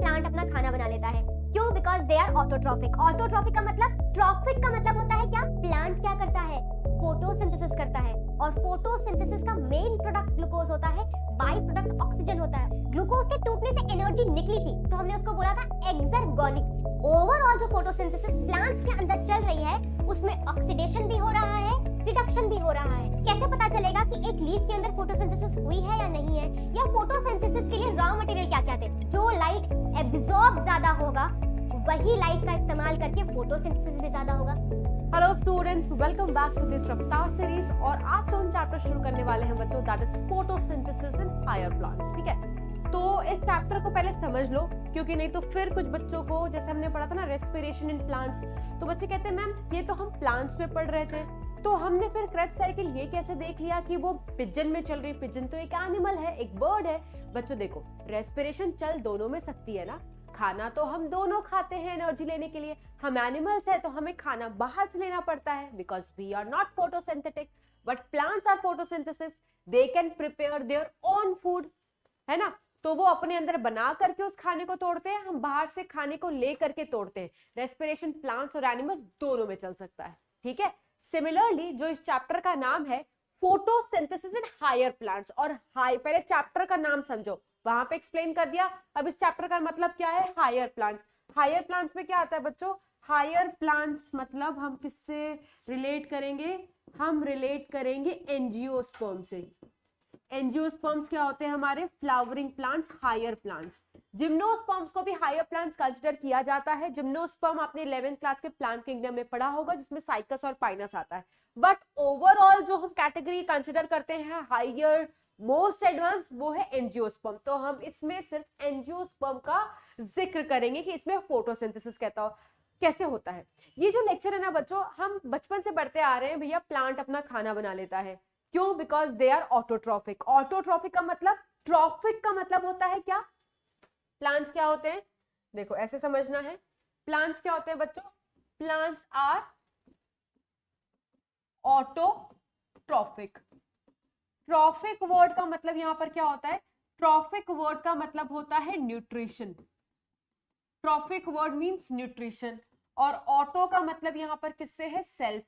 Plant अपना खाना बना लेता है। क्यों? Because they are autotrophic. Autotrophic का मतलब, ट्रॉफिक का मतलब होता है क्या? प्लांट क्या करता है? फोटोसिंथेसिस करता है, और फोटोसिंथेसिस का मेन प्रोडक्ट ग्लूकोज होता है, बाई प्रोडक्ट ऑक्सीजन होता है। ग्लूकोज के टूटने से एनर्जी निकली थी, तो हमने उसको बोला था एक्सर्गोनिक। ओवरऑल जो फोटोसिंथेसिस प्लांट्स के अंदर चल रही है, उसमें ऑक्सीडेशन भी हो रहा है, रिडक्शन भी हो रहा है। कैसे पता चलेगा कि एक लीफ के अंदर फोटोसिंथेसिस हुई है या नहीं है, या फोटोसिंथेसिस के लिए रॉ मटेरियल क्या क्या थे? जो लाइट एब्जॉर्ब ज्यादा होगा, वही लाइट का इस्तेमाल करके फोटोसिंथेसिस भी ज्यादा होगा। Hello students, welcome back to this Raftaar series. और आज जो हम चैप्टर शुरू करने वाले हैं बच्चों, that is photosynthesis in higher plants. ठीक है, तो इस चैप्टर को पहले समझ लो, क्योंकि नहीं तो फिर कुछ बच्चों को, जैसे हमने पढ़ा था ना रेस्पिरेशन इन प्लांट्स, तो बच्चे कहते हैं मैम ये तो हम प्लांट्स में पढ़ रहे थे, तो हमने फिर क्रेब्स साइकिल ये कैसे देख लिया कि वो पिजन में चल रही। पिजन तो एक एनिमल है, एक बर्ड है। बच्चों देखो, रेस्पिरेशन चल दोनों में सकती है ना। खाना तो हम दोनों खाते हैं एनर्जी लेने के लिए। हम एनिमल्स है तो हमें खाना बाहर से लेना पड़ता है, because we are not photosynthetic, but plants are photosynthesis. They can prepare their own food, है ना। तो वो अपने अंदर बना करके उस खाने को तोड़ते हैं, हम बाहर से खाने को ले करके तोड़ते हैं। रेस्पिरेशन प्लांट्स और एनिमल्स दोनों में चल सकता है। ठीक है, सिमिलरली जो इस चैप्टर का नाम है फोटोसिंथेसिस इन हायर प्लांट्स, और हाई पहले चैप्टर का नाम समझो, वहां पे एक्सप्लेन कर दिया। अब इस चैप्टर का मतलब क्या है? Higher plants. हायर प्लांट्स में क्या आता है बच्चों? हायर प्लांट्स मतलब हम किससे रिलेट करेंगे? हम रिलेट करेंगे एंजियोस्पर्म से। एंजियोस्पर्म्स क्या होते हैं? हमारे flowering plants, higher plants. Gymnosperms को भी हायर प्लांट्स कंसीडर किया जाता है। जिम्नोस्पर्म आपने 11th क्लास के प्लांट किंगडम में पढ़ा होगा, जिसमें साइकस और पाइनस आता है। बट ओवरऑल जो हम कैटेगरी कंसीडर करते हैं हायर मोस्ट एडवांस, वो है एंजियोस्पर्म। तो हम इसमें सिर्फ एंजियोस्पर्म का जिक्र करेंगे कि इसमें फोटोसिंथेसिस कहता हो कैसे होता है। ये जो लेक्चर है ना बच्चों, हम बचपन से पढ़ते आ रहे हैं, भैया प्लांट अपना खाना बना लेता है। क्यों? Because they are autotrophic. Autotrophic का मतलब, ट्रॉफिक का मतलब होता है क्या? प्लांट्स क्या होते हैं? देखो ऐसे समझना है, प्लांट्स क्या होते हैं बच्चों? Plants are autotrophic. Trophic word का मतलब यहां पर क्या होता है? ट्रॉफिक वर्ड का मतलब होता है nutrition. Trophic word means nutrition, और ऑटो का मतलब यहां पर किससे है? सेल्फ।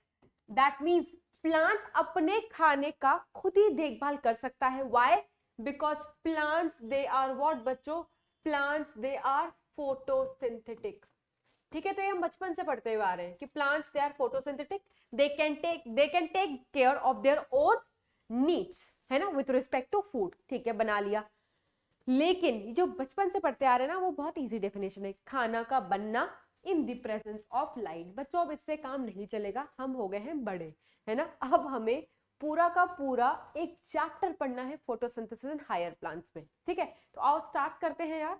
दैट मींस प्लांट अपने खाने का खुद ही देखभाल कर सकता है। Why? Because plants they are what बच्चों? Plants they are photosynthetic. ठीक है, तो ये हम बचपन से पढ़ते हुए आ रहे हैं कि plants they are photosynthetic, they can take care of their own needs, है ना, विथ रिस्पेक्ट टू फूड। ठीक है, बना लिया। लेकिन जो बचपन से पढ़ते आ रहे हैं ना, वो बहुत इजी डेफिनेशन है, खाना का बनना in the presence of light. बच्चों अब इससे काम नहीं चलेगा, हम हो गए हैं बड़े, है ना। अब हमें पूरा का पूरा एक चैप्टर पढ़ना है फोटोसिंथेसिस इन हायर प्लांट्स में। ठीक है, तो आओ स्टार्ट करते हैं यार।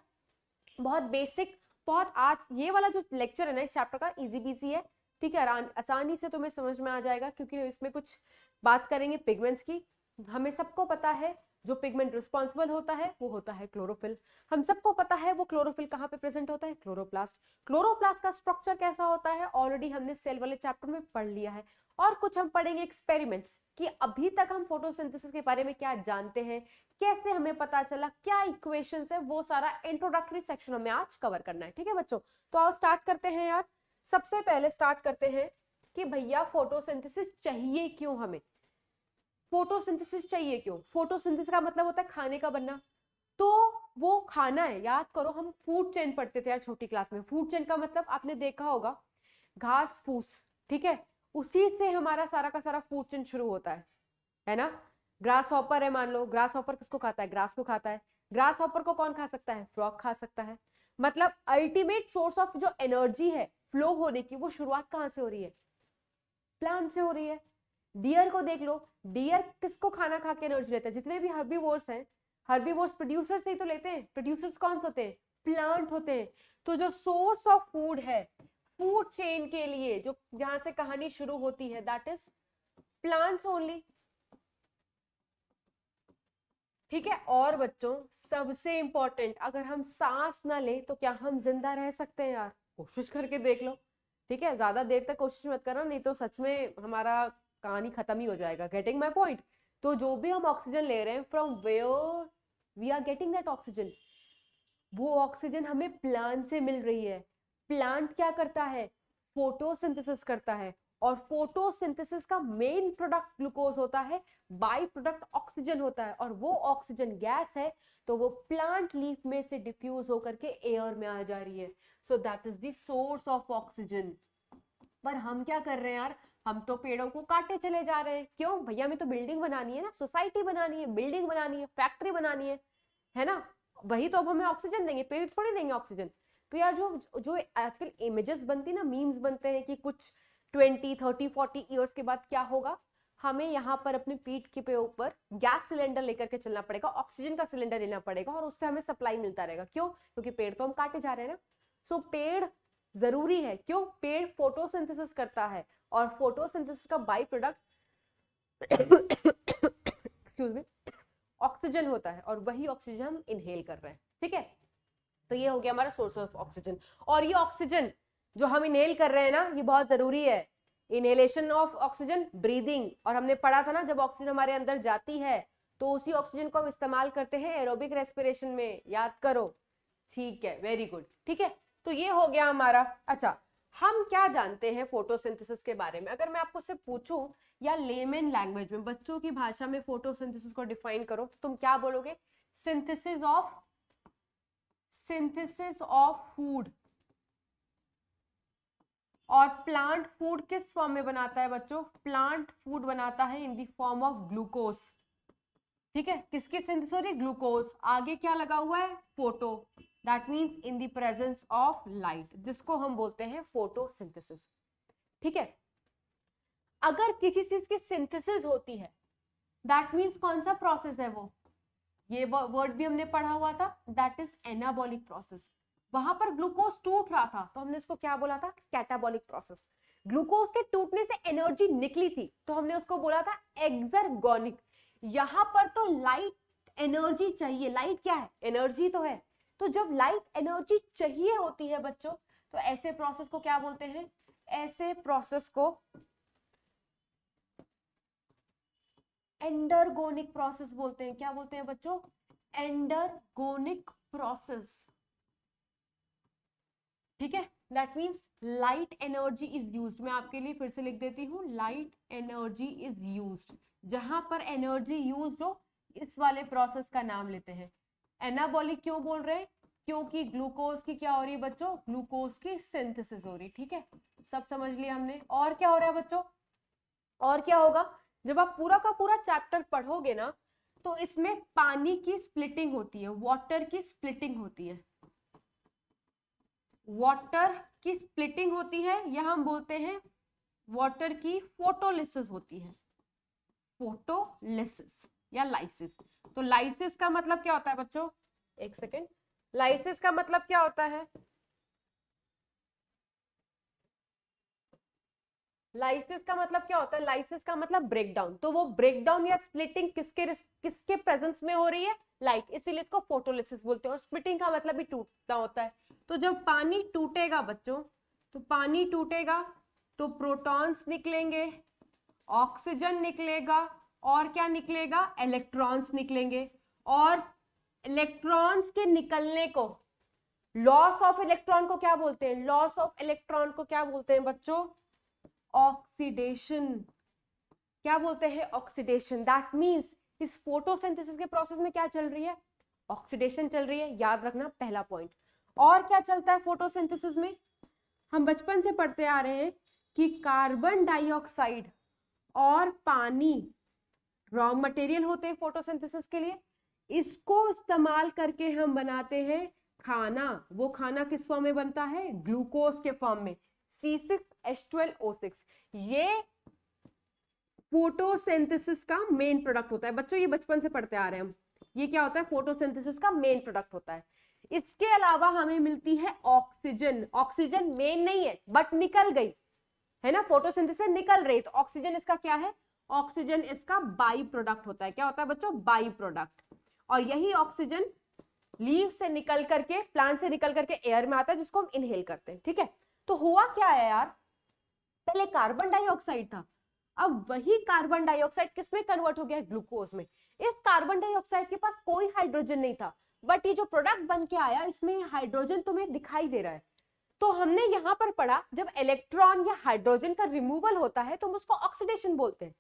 बहुत बेसिक, बहुत आज ये वाला जो लेक्चर है ना इस चैप्टर का, इजी बीजी है। ठीक है, आसानी से तुम्हें समझ में आ जाएगा, क्योंकि इसमें कुछ बात करेंगे पिगमेंट्स की। हमें सबको पता है जो पिगमेंट रिस्पॉन्सिबल होता है वो होता है क्लोरोफिल। हम सबको पता है वो क्लोरोफिल कहाँ पे प्रेजेंट होता है? क्लोरोप्लास्ट। क्लोरोप्लास्ट का स्ट्रक्चर कैसा होता है? ऑलरेडी हमने सेल वाले चैप्टर में पढ़ लिया है। और कुछ हम पढ़ेंगे एक्सपेरिमेंट्स, कि अभी तक हम फोटोसिंथेसिस के बारे में क्या जानते हैं, कैसे हमें पता चला, क्या इक्वेशंस है, वो सारा इंट्रोडक्टरी सेक्शन हमें आज कवर करना है। ठीक है बच्चों, तो आओ स्टार्ट करते हैं यार। सबसे पहले स्टार्ट करते हैं कि भैया फोटोसिंथेसिस चाहिए क्यों? हमें फोटोसिंथेसिस चाहिए क्यों? फोटोसिंथेसिस का मतलब होता है खाने का बनना। तो वो खाना है, याद करो हम फूड चेन पढ़ते थे यार छोटी क्लास में। फूड चेन का मतलब आपने देखा होगा, घास फूस, ठीक है, उसी से हमारा सारा का सारा फूड चेन शुरू होता है ना। ग्रास हॉपर है, मान लो ग्रास हॉपर किसको खाता है? ग्रास को खाता है। ग्रास हॉपर को कौन खा सकता है? फ्रॉग खा सकता है। मतलब अल्टीमेट सोर्स ऑफ जो एनर्जी है फ्लो होने की, वो शुरुआत कहां से हो रही है? प्लांट से हो रही है। डियर को देख लो, डियर किसको खाना खा के एनर्जी लेता है? जितने भी हर्बीवोर्स हैं, हर्बीवोर्स प्रोड्यूसर से ही तो लेते हैं। प्रोड्यूसर्स कौन से होते हैं? प्लांट होते हैं। तो जो सोर्स ऑफ फूड है फूड चेन के लिए, जो जहां से कहानी शुरू होती है, दैट इज प्लांट्स ओनली। ठीक है, और बच्चों सबसे इंपॉर्टेंट, अगर हम सांस ना ले तो क्या हम जिंदा रह सकते हैं यार? कोशिश करके देख लो। ठीक है, ज्यादा देर तक कोशिश मत करना, नहीं तो सच में हमारा कहानी खत्म ही हो जाएगा। Getting my point? तो जो भी हम ऑक्सीजन ले रहे हैं, from where we are getting that oxygen? वो ऑक्सीजन हमें प्लांट से मिल रही है। प्लांट क्या करता है? फोटोसिंथेसिस करता है, और फोटोसिंथेसिस का मेन प्रोडक्ट ग्लूकोज होता है, बाई प्रोडक्ट ऑक्सीजन होता है, और वो ऑक्सीजन गैस है, तो वो प्लांट लीफ में से डिफ्यूज होकर के एयर में आ जा रही है। So that is the source of oxygen. पर हम क्या कर रहे हैं यार, हम तो पेड़ों को काटे चले जा रहे हैं। क्यों भैया, हमें तो बिल्डिंग बनानी है ना, सोसाइटी बनानी है, बिल्डिंग बनानी है, फैक्ट्री बनानी है ना, वही तो अब हमें ऑक्सीजन देंगे, पेड़ थोड़ी देंगे ऑक्सीजन। तो यार जो जो आजकल इमेजेस बनती है ना, मीम्स बनते हैं कि कुछ 20, 30, 40 ईयर्स के बाद क्या होगा, हमें यहाँ पर अपनी पीठ के ऊपर गैस सिलेंडर लेकर के चलना पड़ेगा, ऑक्सीजन का सिलेंडर लेना पड़ेगा, और उससे हमें सप्लाई मिलता रहेगा। क्यों? क्योंकि पेड़ तो हम काटे जा रहे हैं ना। सो पेड़ जरूरी है। क्यों? पेड़ फोटोसिंथेसिस करता है, और फोटोसिंथेसिस का by product excuse me oxygen होता है, और वही ऑक्सीजन हम इनहेल कर रहे हैं। ठीक है, तो ये हो गया हमारा सोर्स ऑफ ऑक्सीजन। और ये ऑक्सीजन जो हम इनहेल कर रहे हैं ना, ये बहुत जरूरी है। इनहेलेशन ऑफ ऑक्सीजन, ब्रीदिंग, और हमने पढ़ा था ना, जब ऑक्सीजन हमारे अंदर जाती है तो उसी ऑक्सीजन को हम इस्तेमाल करते हैं एरोबिक रेस्पिरेशन में, याद करो। ठीक है, वेरी गुड। ठीक है, तो ये हो गया हमारा। अच्छा, हम क्या जानते हैं फोटोसिंथेसिस के बारे में? अगर मैं आपको से पूछूं या लेमन लैंग्वेज में, बच्चों की भाषा में फोटोसिंथेसिस को डिफाइन करो, तो तुम क्या बोलोगे? Synthesis of food. और प्लांट फूड किस फॉर्म में बनाता है बच्चों? प्लांट फूड बनाता है in the form of glucose. ठीक है, किसकी सिंथेसिस हो रही है? ग्लूकोज। आगे क्या लगा हुआ है? Photo. That means in the presence of light, जिसको हम बोलते हैं फोटोसिंथेसिस। ठीक है, अगर किसी चीज की सिंथेसिस होती है, दैट मीन्स कौन सा प्रोसेस है वो? ये वर्ड भी हमने पढ़ा हुआ था, दैट इज एनाबॉलिक प्रोसेस। वहां पर ग्लूकोज टूट रहा था, तो हमने इसको क्या बोला था? Catabolic process. ग्लूकोज के टूटने से एनर्जी निकली थी, तो हमने उसको बोला था एक्सर्गोनिक। यहां पर तो लाइट एनर्जी चाहिए। लाइट क्या है? एनर्जी तो है। तो जब लाइट एनर्जी चाहिए होती है बच्चों, तो ऐसे प्रोसेस को क्या बोलते हैं? ऐसे प्रोसेस को एंडरगोनिक प्रोसेस बोलते हैं। क्या बोलते हैं बच्चों? Endergonic process. ठीक है, that means light energy is used. मैं आपके लिए फिर से लिख देती हूँ, लाइट एनर्जी इज यूज्ड। जहां पर एनर्जी यूज्ड हो, इस वाले प्रोसेस का नाम लेते हैं एनाबॉलिक। क्यों बोल रहे हैं? क्योंकि ग्लूकोज की क्या हो रही है बच्चों? ग्लूकोज की सिंथेसिस हो रही। ठीक है, सब समझ लिया हमने। और क्या हो रहा है बच्चों? और क्या होगा? जब आप पूरा का पूरा चैप्टर पढ़ोगे ना, तो इसमें पानी की स्प्लिटिंग होती है, वाटर की स्प्लिटिंग होती है। वाटर की स्प्लिटिंग होती है, या हम बोलते हैं वाटर की फोटोलिसिस होती है। फोटोलिसिस या लाइसिस। तो लाइसिस का मतलब क्या होता है बच्चों? एक सेकेंड, लाइसिस का मतलब क्या होता है? लाइसिस का मतलब क्या होता है? लाइसिस का मतलब ब्रेकडाउन। तो वो ब्रेकडाउन या स्प्लिटिंग किसके प्रेजेंस में हो रही है? लाइट, इसीलिए इसको फोटोलिसिस बोलते हैं। और स्प्लिटिंग का मतलब भी टूटना होता है। तो जब पानी टूटेगा बच्चों, तो पानी टूटेगा तो प्रोटॉन्स निकलेंगे, ऑक्सीजन निकलेगा, और क्या निकलेगा? इलेक्ट्रॉन्स निकलेंगे। और इलेक्ट्रॉन्स के निकलने को, लॉस ऑफ इलेक्ट्रॉन को क्या बोलते हैं? लॉस ऑफ इलेक्ट्रॉन को क्या बोलते हैं बच्चों? ऑक्सीडेशन। क्या बोलते हैं? ऑक्सीडेशन। दैट मीन्स इस फोटोसिंथेसिस के प्रोसेस में क्या चल रही है? ऑक्सीडेशन चल रही है। याद रखना, पहला पॉइंट। और क्या चलता है फोटोसिंथेसिस में? हम बचपन से पढ़ते आ रहे हैं कि कार्बन डाइऑक्साइड और पानी रॉ मटेरियल होते हैं फोटोसिंथेसिस के लिए। इसको इस्तेमाल करके हम बनाते हैं खाना। वो खाना किस फॉर्म में बनता है? ग्लूकोज के फॉर्म में, C6H12O6। ये फोटोसिंथेसिस का मेन प्रोडक्ट होता है बच्चों। ये बचपन से पढ़ते आ रहे हैं हम। ये क्या होता है? फोटोसिंथेसिस का मेन प्रोडक्ट होता है। इसके अलावा हमें मिलती है ऑक्सीजन। ऑक्सीजन मेन नहीं है, बट निकल गई है ना, फोटोसिंथेसिस निकल रही, तो ऑक्सीजन इसका क्या है? ऑक्सीजन इसका बाई प्रोडक्ट होता है। क्या होता है बच्चों? By product. और यही ऑक्सीजन लीव से निकल करके, प्लांट से निकल करके एयर में आता है, जिसको हम इनहेल करते हैं। ठीक है, तो हुआ क्या है यार? पहले कार्बन डाइऑक्साइड था, अब वही कार्बन डाइऑक्साइड किस में कन्वर्ट हो गया है? ग्लूकोज में। इस कार्बन डाइऑक्साइड के पास कोई हाइड्रोजन नहीं था, बट ये जो प्रोडक्ट बन के आया इसमें हाइड्रोजन तुम्हें दिखाई दे रहा है। तो हमने यहाँ पर पढ़ा जब इलेक्ट्रॉन या हाइड्रोजन का रिमूवल होता है तो हम उसको ऑक्सीडेशन बोलते हैं,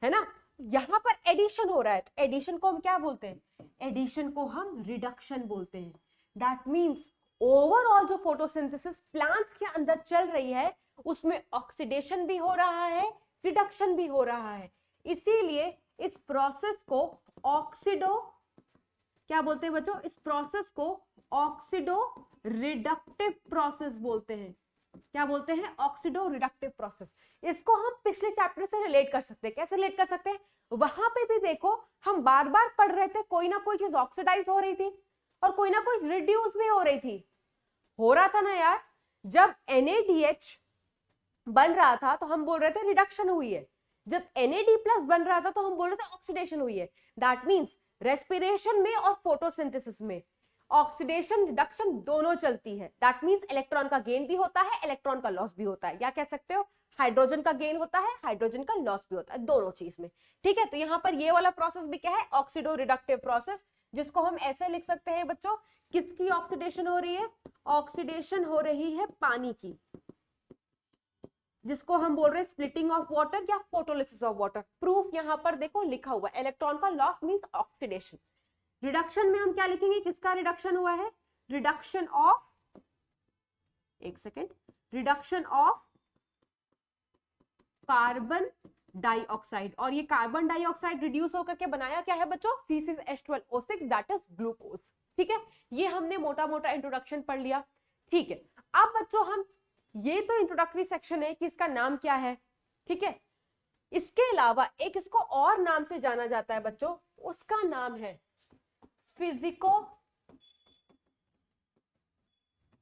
है ना। यहाँ पर एडिशन हो रहा है तो एडिशन को हम क्या बोलते हैं, एडिशन को हम रिडक्शन बोलते हैं। दैट मीन्स ओवरऑल जो फोटोसिंथेसिस प्लांट्स के अंदर चल रही है उसमें ऑक्सीडेशन भी हो रहा है, रिडक्शन भी हो रहा है। इसीलिए इस प्रोसेस को ऑक्सीडो क्या बोलते हैं बच्चों, इस प्रोसेस को ऑक्सीडो रिडक्टिव प्रोसेस बोलते हैं। क्या बोलते हैं, ऑक्सीडो रिडक्टिव प्रोसेस। इसको हम पिछले चैप्टर से रिलेट कर सकते हैं। कैसे रिलेट कर सकते हैं, वहां पे भी देखो हम बार बार पढ़ रहे थे, कोई ना कोई चीज ऑक्सीडाइज हो रही थी और कोई ना कोई रिड्यूस भी हो रही थी। हो रहा था ना यार, जब NaDH बन रहा था तो हम बोल रहे थे रिडक्शन हुई है, जब NAD+ बन रहा था तो हम बोल रहे थे ऑक्सीडेशन हुई है। दैट मीन्स रेस्पिरेशन में और फोटोसिंथेसिस में ऑक्सीडेशन रिडक्शन दोनों चलती है। दैट मीन्स इलेक्ट्रॉन का गेन भी होता है, इलेक्ट्रॉन का लॉस भी होता है। या कह सकते हो हाइड्रोजन का गेन होता है, हाइड्रोजन का लॉस भी होता है, दोनों चीज में। ठीक है, तो यहाँ पर ये वाला प्रोसेस भी क्या है, ऑक्सीडो रिडक्टिव प्रोसेस, जिसको हम ऐसे लिख सकते हैं बच्चों, किसकी ऑक्सीडेशन हो रही है, ऑक्सीडेशन हो रही है पानी की, जिसको हम बोल रहे हैं स्प्लिटिंग ऑफ वाटर या फोटोलिसिस ऑफ वाटर। प्रूफ यहाँ पर देखो लिखा हुआ है, इलेक्ट्रॉन का लॉस मींस ऑक्सीडेशन। रिडक्शन में हम क्या लिखेंगे, किसका रिडक्शन हुआ है, रिडक्शन ऑफ, एक second, reduction of carbon dioxide. और ये कार्बन डाइऑक्साइड रिड्यूस होकर के बनाया क्या है बच्चों, C6H12O6 दैट इज ग्लूकोज। ठीक है, ये हमने मोटा मोटा इंट्रोडक्शन पढ़ लिया। ठीक है, अब बच्चों हम, ये तो इंट्रोडक्टरी सेक्शन है कि इसका नाम क्या है। ठीक है, इसके अलावा एक इसको और नाम से जाना जाता है बच्चों, उसका नाम है फिजिको,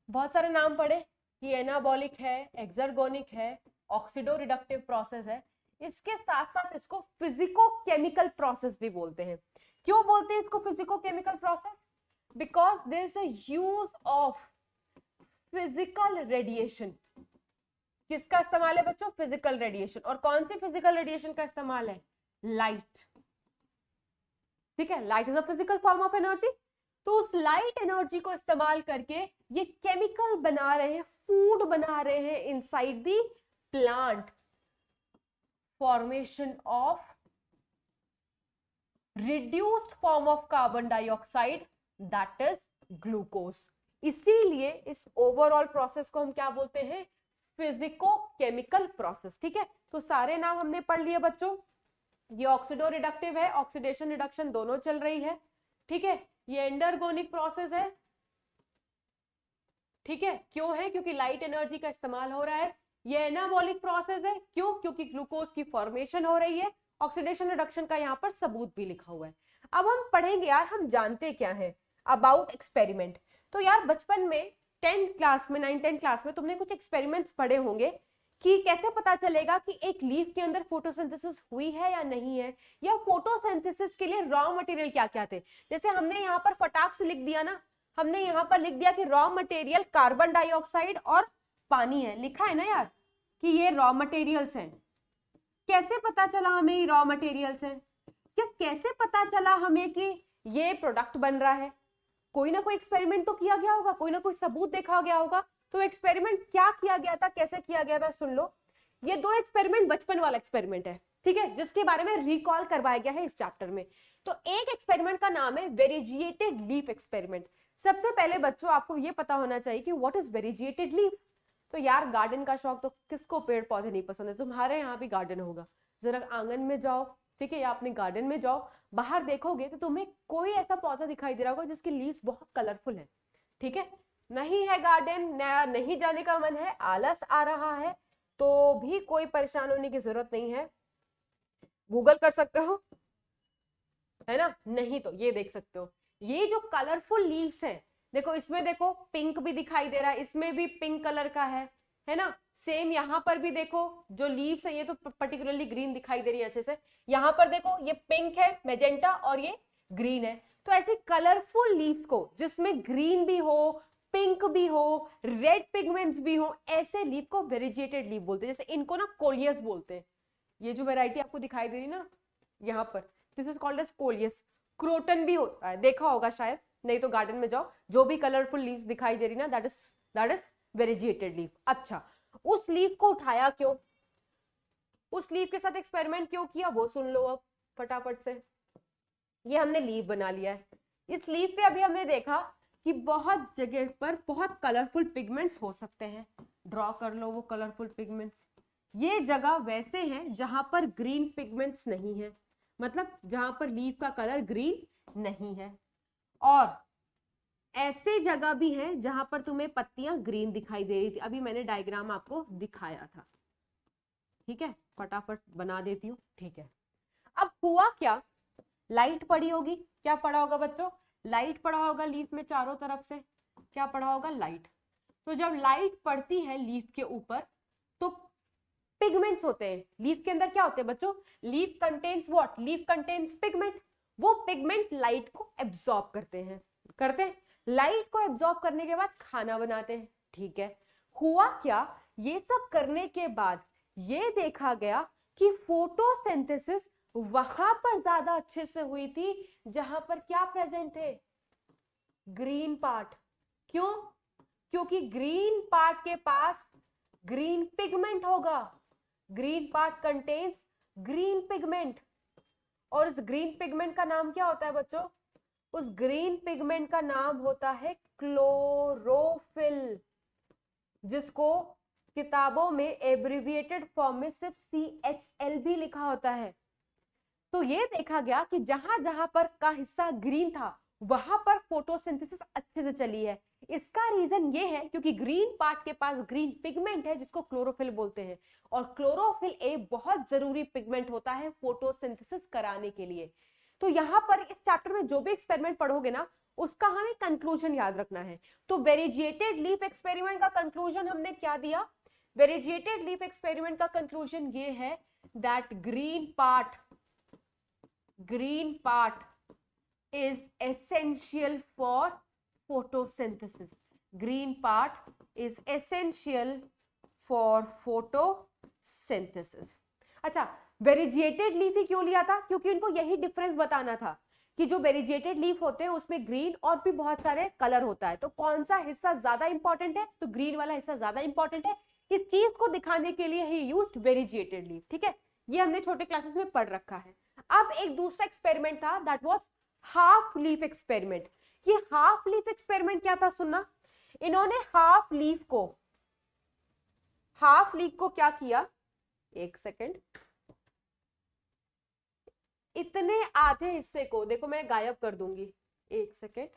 बहुत सारे नाम पढ़े कि एनाबॉलिक है, एक्सर्गोनिक है, ऑक्सीडो रिडक्टिव प्रोसेस है। इसके साथ साथ इसको फिजिको केमिकल प्रोसेस भी बोलते हैं। क्यों बोलते हैं इसको physico chemical process, because there is a use of physical radiation. किसका इस्तेमाल है बच्चों, फिजिकल रेडिएशन। और कौन सी फिजिकल रेडिएशन का इस्तेमाल है, लाइट। ठीक है, light is a physical form of energy. तो उस लाइट एनर्जी को इस्तेमाल करके ये केमिकल बना रहे हैं, फूड बना रहे हैं inside the plant, formation of reduced form of carbon dioxide that is glucose. इसीलिए इस ओवरऑल प्रोसेस को हम क्या बोलते हैं, फिजिको केमिकल प्रोसेस। ठीक है, तो सारे नाम हमने पढ़ लिए बच्चों। ये ऑक्सीडो रिडक्टिव है, ऑक्सीडेशन रिडक्शन दोनों चल रही है। ठीक है, ये एंडरगोनिक प्रोसेस है। ठीक है, क्यों है, क्योंकि लाइट एनर्जी का इस्तेमाल हो रहा है। ये एनाबॉलिक प्रोसेस है, क्यों, क्योंकि ग्लूकोज की फॉर्मेशन हो रही है। ऑक्सीडेशन रिडक्शन का यहाँ पर सबूत भी लिखा हुआ है। अब हम पढ़ेंगे यार, हम जानते क्या है अबाउट एक्सपेरिमेंट। तो यार बचपन में 10th क्लास में, 9th-10th क्लास में तुमने कुछ एक्सपेरिमेंट्स पढ़े होंगे कि कैसे पता चलेगा कि एक लीफ के अंदर फोटोसिंथेसिस हुई है या नहीं है, या फोटोसिंथेसिस के लिए रॉ मटेरियल क्या क्या थे। जैसे हमने यहाँ पर फटाक से लिख दिया ना, हमने यहाँ पर लिख दिया कि रॉ मटेरियल कार्बन डाइऑक्साइड और पानी है, लिखा है ना यार कि ये रॉ मटेरियल्स हैं। कैसे पता चला हमें ये रॉ मटेरियल्स हैं, या कैसे पता चला हमें कि ये प्रोडक्ट बन रहा है, कोई ना कोई एक्सपेरिमेंट तो किया गया होगा, कोई ना कोई सबूत देखा गया होगा। तो एक्सपेरिमेंट क्या किया गया था, कैसे किया गया था, सुन लो। ये दो एक्सपेरिमेंट बचपन वाला एक्सपेरिमेंट है, ठीक है, जिसके बारे में रिकॉल करवाया गया है इस चैप्टर में। तो एक एक्सपेरिमेंट का नाम है वेरिजिएटेड लीफ एक्सपेरिमेंट। सबसे पहले बच्चों आपको ये पता होना चाहिए कि व्हाट इज वेरिजिएटेड लीफ। तो यार गार्डन का शौक तो किसको पेड़ पौधे नहीं पसंद है, तुम्हारे यहाँ भी गार्डन होगा, जरा आंगन में जाओ, ठीक है, या अपने गार्डन में जाओ, बाहर देखोगे तो तुम्हें कोई ऐसा पौधा दिखाई दे रहा होगा जिसकी लीव्स बहुत कलरफुल है। ठीक है, नहीं है गार्डन, नहीं जाने का मन है, आलस आ रहा है, तो भी कोई परेशान होने की जरूरत नहीं है, गूगल कर सकते हो, है ना। नहीं तो ये देख सकते हो, ये जो कलरफुल लीव्स हैं, देखो इसमें देखो पिंक भी दिखाई दे रहा है, इसमें भी पिंक कलर का है ना। सेम यहाँ पर भी देखो जो लीव्स है ये तो पर्टिकुलरली ग्रीन दिखाई दे रही है अच्छे से। यहाँ पर देखो ये पिंक है, मैजेंटा, और ये ग्रीन है। तो ऐसे कलरफुल लीव्स को जिसमें ग्रीन भी हो, पिंक भी हो, रेड पिगमेंट्स भी हो, ऐसे लीव को वेरिजिएटेड लीव बोलते हैं। जैसे इनको ना कोलियस बोलते हैं। ये जो वेराइटी आपको दिखाई दे रही ना यहाँ पर, this is called as coleus. Croton भी होता है, देखा होगा शायद, नहीं तो गार्डन में जाओ, जो भी कलरफुल लीव्स दिखाई दे रही ना, दैट इज वेरिजिएटेड लीफ। अच्छा, उस लीफ को उठाया क्यों, उस लीफ के साथ एक्सपेरिमेंट क्यों किया वो सुन लो अब फटाफट से। ये हमने लीफ बना लिया है, इस लीफ पे अभी हमने देखा कि बहुत जगह पर बहुत कलरफुल पिगमेंट्स हो सकते हैं। ड्रॉ कर लो वो कलरफुल पिगमेंट्स। ये जगह वैसे हैं जहां पर ग्रीन पिगमेंट्स नहीं है, मतलब जहां पर लीफ का कलर ग्रीन नहीं है, और ऐसी जगह भी है जहां पर तुम्हें पत्तियां ग्रीन दिखाई दे रही थी। अभी मैंने डायग्राम आपको दिखाया था, ठीक है, फटाफट बना देती हूँ। ठीक है, अब हुआ क्या, लाइट पड़ी होगी, क्या पड़ा होगा बच्चों, लाइट पड़ा होगा लीफ में चारों तरफ से, क्या पड़ा होगा, लाइट। तो जब लाइट पड़ती है लीफ के ऊपर तो पिगमेंट्स होते हैं लीफ के अंदर। क्या होते हैं बच्चों, leaf contains what, leaf contains pigment. वो पिगमेंट लाइट को एब्जॉर्ब करते हैं, लाइट को एब्जॉर्ब करने के बाद खाना बनाते हैं। ठीक है, हुआ क्या, ये सब करने के बाद ये देखा गया कि फोटोसिंथेसिस वहां पर ज्यादा अच्छे से हुई थी जहां पर क्या प्रेजेंट थे, ग्रीन पार्ट। क्यों, क्योंकि ग्रीन पार्ट के पास ग्रीन पिगमेंट होगा, green part contains green pigment. और इस ग्रीन पिगमेंट का नाम क्या होता है बच्चों, उस ग्रीन पिगमेंट का नाम होता है क्लोरोफिल, जिसको किताबों में एब्रिविएटेड फॉर्म में सिर्फ CHL भी लिखा होता है। तो ये देखा गया कि जहां जहां पर का हिस्सा ग्रीन था वहां पर फोटोसिंथेसिस अच्छे से चली है। इसका रीजन ये है क्योंकि ग्रीन पार्ट के पास ग्रीन पिगमेंट है जिसको क्लोरोफिल बोलते हैं, और क्लोरोफिल एक बहुत जरूरी पिगमेंट होता है फोटोसिंथेसिस कराने के लिए। तो यहाँ पर इस चैप्टर में जो भी एक्सपेरिमेंट पढ़ोगे ना उसका हमें कंक्लूजन याद रखना है। तो वेरिजिएटेड लीफ एक्सपेरिमेंट का कंक्लूजन हमने क्या दिया, वेरिजिएटेड लीफ एक्सपेरिमेंट का कंक्लूजन ये है that green part is essential for photosynthesis. Green part is essential for photosynthesis. अच्छा, वेरिजिएटेड लीफ ही क्यों लिया था, क्योंकि इनको यही डिफरेंस बताना था कि जो वेरिजिएटेड लीफ होते हैं उसमें ग्रीन और भी बहुत सारे कलर होता है, तो कौन सा हिस्सा ज्यादा इंपॉर्टेंट है, तो ग्रीन वाला हिस्सा ज्यादा इंपॉर्टेंट है। इस चीज को दिखाने के लिए ही यूज्ड वेरिजिएटेड लीफ। ठीक है, ये हमने छोटे क्लासेस में पढ़ रखा है। अब एक दूसरा एक्सपेरिमेंट था, that was half leaf experiment. ये हाफ लीफ एक्सपेरिमेंट क्या था सुनना, इन्होंने हाफ लीफ को क्या किया, एक सेकेंड, इतने आधे हिस्से को देखो मैं गायब कर दूंगी, एक सेकेंड,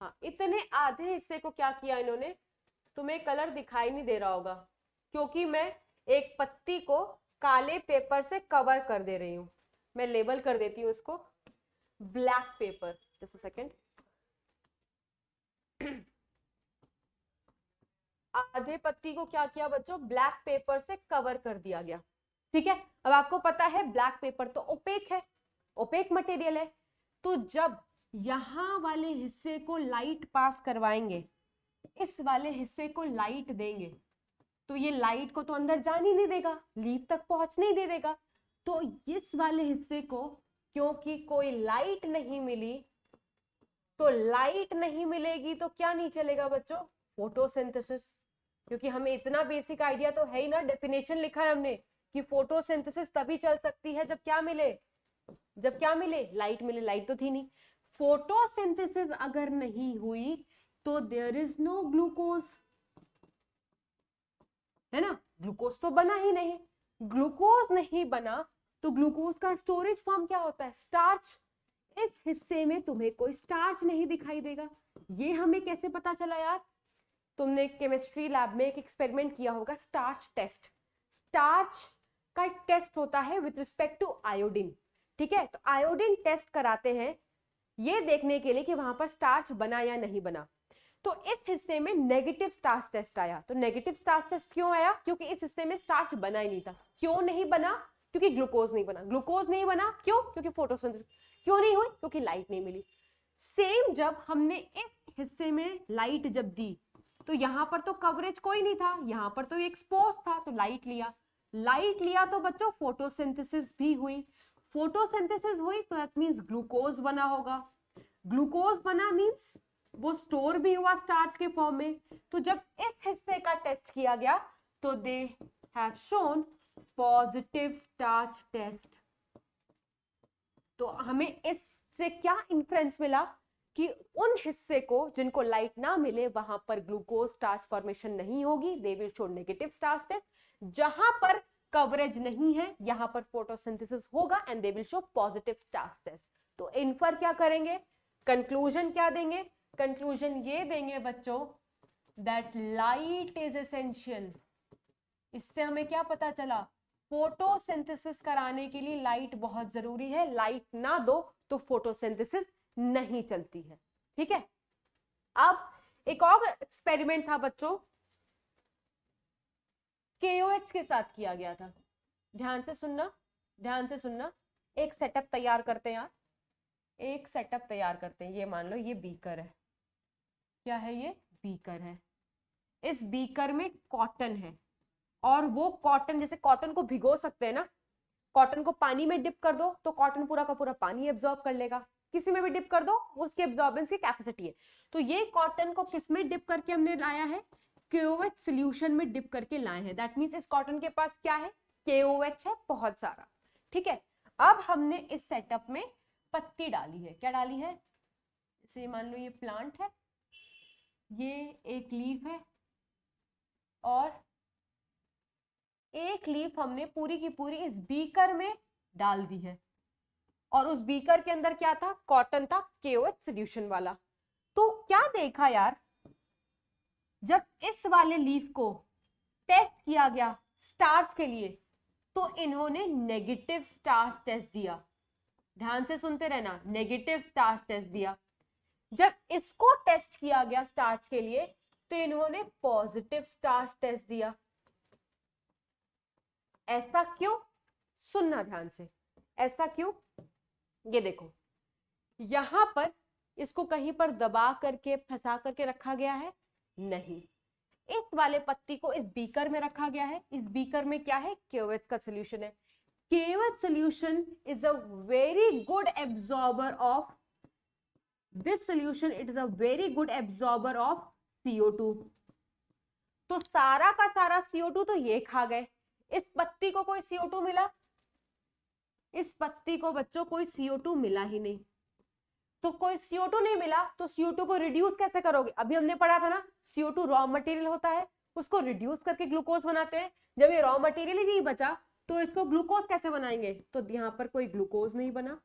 हाँ, इतने आधे हिस्से को क्या किया इन्होंने, तुम्हें कलर दिखाई नहीं दे रहा होगा क्योंकि मैं एक पत्ती को काले पेपर से कवर कर दे रही हूं। मैं लेबल कर देती हूं इसको black pepper, just a second. आधे पत्ती को क्या किया बच्चों, ब्लैक पेपर से कवर कर दिया गया। ठीक है, अब आपको पता है ब्लैक पेपर तो ओपेक है, ओपेक मटेरियल है, तो जब यहां वाले हिस्से को लाइट पास करवाएंगे, इस वाले हिस्से को लाइट देंगे, तो ये लाइट को तो अंदर जाने ही नहीं देगा, लीफ तक पहुंचने ही नहीं देगा। तो इस वाले हिस्से को क्योंकि कोई लाइट नहीं मिली, तो लाइट नहीं मिलेगी तो क्या नहीं चलेगा बच्चों, फोटोसिंथेसिस। क्योंकि हमें इतना बेसिक आइडिया तो है ही ना, डेफिनेशन लिखा है हमने कि फोटोसिंथेसिस तभी चल सकती है जब क्या मिले, लाइट मिले, लाइट तो थी नहीं। फोटोसिंथेसिस अगर नहीं हुई तो देयर इज नो ग्लूकोज, है ना, ग्लूकोज तो बना ही नहीं, ग्लूकोज नहीं बना तो ग्लूकोज का स्टोरेज फॉर्म क्या होता है, स्टार्च। इस हिस्से में तुम्हें कोई स्टार्च नहीं दिखाई देगा। ये हमें कैसे पता चला यार, तुमने केमिस्ट्री लैब में एक एक्सपेरिमेंट किया होगा, स्टार्च टेस्ट। स्टार्च का एक टेस्ट होता है विद रिस्पेक्ट टू आयोडीन। ठीक है, तो आयोडीन टेस्ट कराते हैं ये देखने के लिए कि वहां पर स्टार्च बना या नहीं बना। तो इस हिस्से में नेगेटिव स्टार्च टेस्ट आया। तो नेगेटिव स्टार्च टेस्ट क्यों आया, क्योंकि इस हिस्से में स्टार्च बना ही नहीं था। क्यों नहीं बना, क्योंकि ग्लूकोज नहीं बना। ग्लूकोज नहीं बना क्यों, क्योंकि फोटोसिंथेसिस क्यों नहीं हुई, क्योंकि लाइट नहीं मिली। सेम जब हमने इस हिस्से में लाइट जब दी तो यहां पर तो कवरेज कोई नहीं था, यहां पर तो एक्सपोज था, तो लाइट लिया तो बच्चों फोटोसिंथेसिस भी हुई। फोटोसिंथेसिस हुई तो दैट मींस ग्लूकोज बना होगा। ग्लूकोज बना मीन्स वो स्टोर भी हुआ स्टार्च के फॉर्म में। तो जब इस हिस्से का टेस्ट किया गया तो they have shown positive starch test. तो हमें इससे क्या इन्फ्रेंस मिला कि उन हिस्से को जिनको लाइट ना मिले वहां पर ग्लूकोज स्टार्च फॉर्मेशन नहीं होगी, they will show negative starch test. जहां पर कवरेज नहीं है यहां पर फोटोसिंथेसिस होगा and they will show positive starch test. तो इन्फर क्या करेंगे, कंक्लूजन क्या देंगे, कंक्लूजन ये देंगे बच्चों दैट लाइट इज एसेंशियल। इससे हमें क्या पता चला, फोटोसिंथेसिस कराने के लिए लाइट बहुत जरूरी है, लाइट ना दो तो फोटोसिंथेसिस नहीं चलती है। ठीक है, अब एक और एक्सपेरिमेंट था बच्चों, KOH के साथ किया गया था। ध्यान से सुनना, ध्यान से सुनना। एक सेटअप तैयार करते हैं यार, एक सेटअप तैयार करते हैं। ये मान लो ये बीकर है, क्या है ये, बीकर है। इस बीकर में कॉटन है और वो कॉटन, जैसे कॉटन को भिगो सकते हैं ना, कॉटन को पानी में डिप कर दो तो कॉटन पूरा का पूरा पानी एब्जॉर्ब कर लेगा, किसी में भी डिप कर दो उसकी एब्जॉर्बेंस की कैपेसिटी है। तो ये कॉटन को किस में डिप करके हमने लाया है, KOH सॉल्यूशन में डिप करके लाए हैं। दैट मींस इस कॉटन के पास क्या है, KOH है बहुत सारा। ठीक है, अब हमने इस सेटअप में पत्ती डाली है। क्या डाली है, जैसे मान लो ये प्लांट है, ये एक लीफ है और एक लीफ हमने पूरी की पूरी इस बीकर में डाल दी है और उस बीकर के अंदर क्या था, कॉटन था, KOH सॉल्यूशन वाला। तो क्या देखा यार, जब इस वाले लीफ को टेस्ट किया गया स्टार्च के लिए तो इन्होंने नेगेटिव स्टार्च टेस्ट दिया। ध्यान से सुनते रहना, नेगेटिव स्टार्च टेस्ट दिया। जब इसको टेस्ट किया गया स्टार्च के लिए तो इन्होंने पॉजिटिव स्टार्च टेस्ट दिया। ऐसा क्यों, सुनना ध्यान से, ऐसा क्यों, ये देखो यहां पर इसको कहीं पर दबा करके फंसा करके रखा गया है, नहीं, इस वाले पत्ती को इस बीकर में रखा गया है। इस बीकर में क्या है, KOH का सॉल्यूशन है। KOH solution is a very good absorber of this solution, it is a very good absorber of CO2। तो सारा का सारा CO2 तो ये खा गए, इस पत्ती को कोई CO2 मिला, इस पत्ती को बच्चों कोई CO2 मिला ही नहीं। तो कोई CO2 नहीं मिला तो CO2 को रिड्यूस कैसे करोगे, अभी हमने पढ़ा था ना, CO2 रॉ मटेरियल होता है, उसको रिड्यूस करके ग्लूकोज बनाते हैं। जब ये रॉ मटेरियल ही नहीं बचा तो इसको ग्लूकोज कैसे बनाएंगे, तो यहाँ पर कोई ग्लूकोज नहीं बना,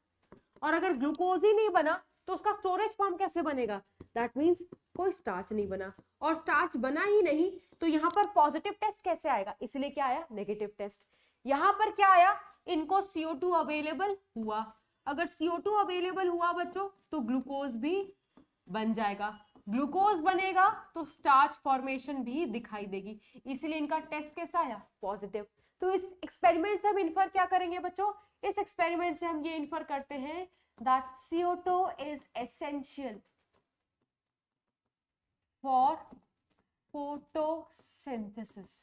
और अगर ग्लूकोज ही नहीं बना तो उसका स्टोरेज फॉर्म कैसे बनेगा, दैट मींस कोई स्टार्च नहीं बना, और स्टार्च बना ही नहीं तो यहाँ पर पॉजिटिव टेस्ट कैसे आएगा, इसलिए क्या आया, नेगेटिव टेस्ट। यहाँ पर क्या आया, इनको CO2 अवेलेबल हुआ, अगर CO2 अवेलेबल हुआ बच्चों तो ग्लूकोज भी बन जाएगा, ग्लूकोज बनेगा तो स्टार्च फॉर्मेशन भी दिखाई देगी, इसलिए इनका टेस्ट कैसा आया, पॉजिटिव। तो इस एक्सपेरिमेंट से हम इन्फर क्या करेंगे बच्चों, इस एक्सपेरिमेंट से हम ये इन्फर करते हैं that CO2 is essential for photosynthesis.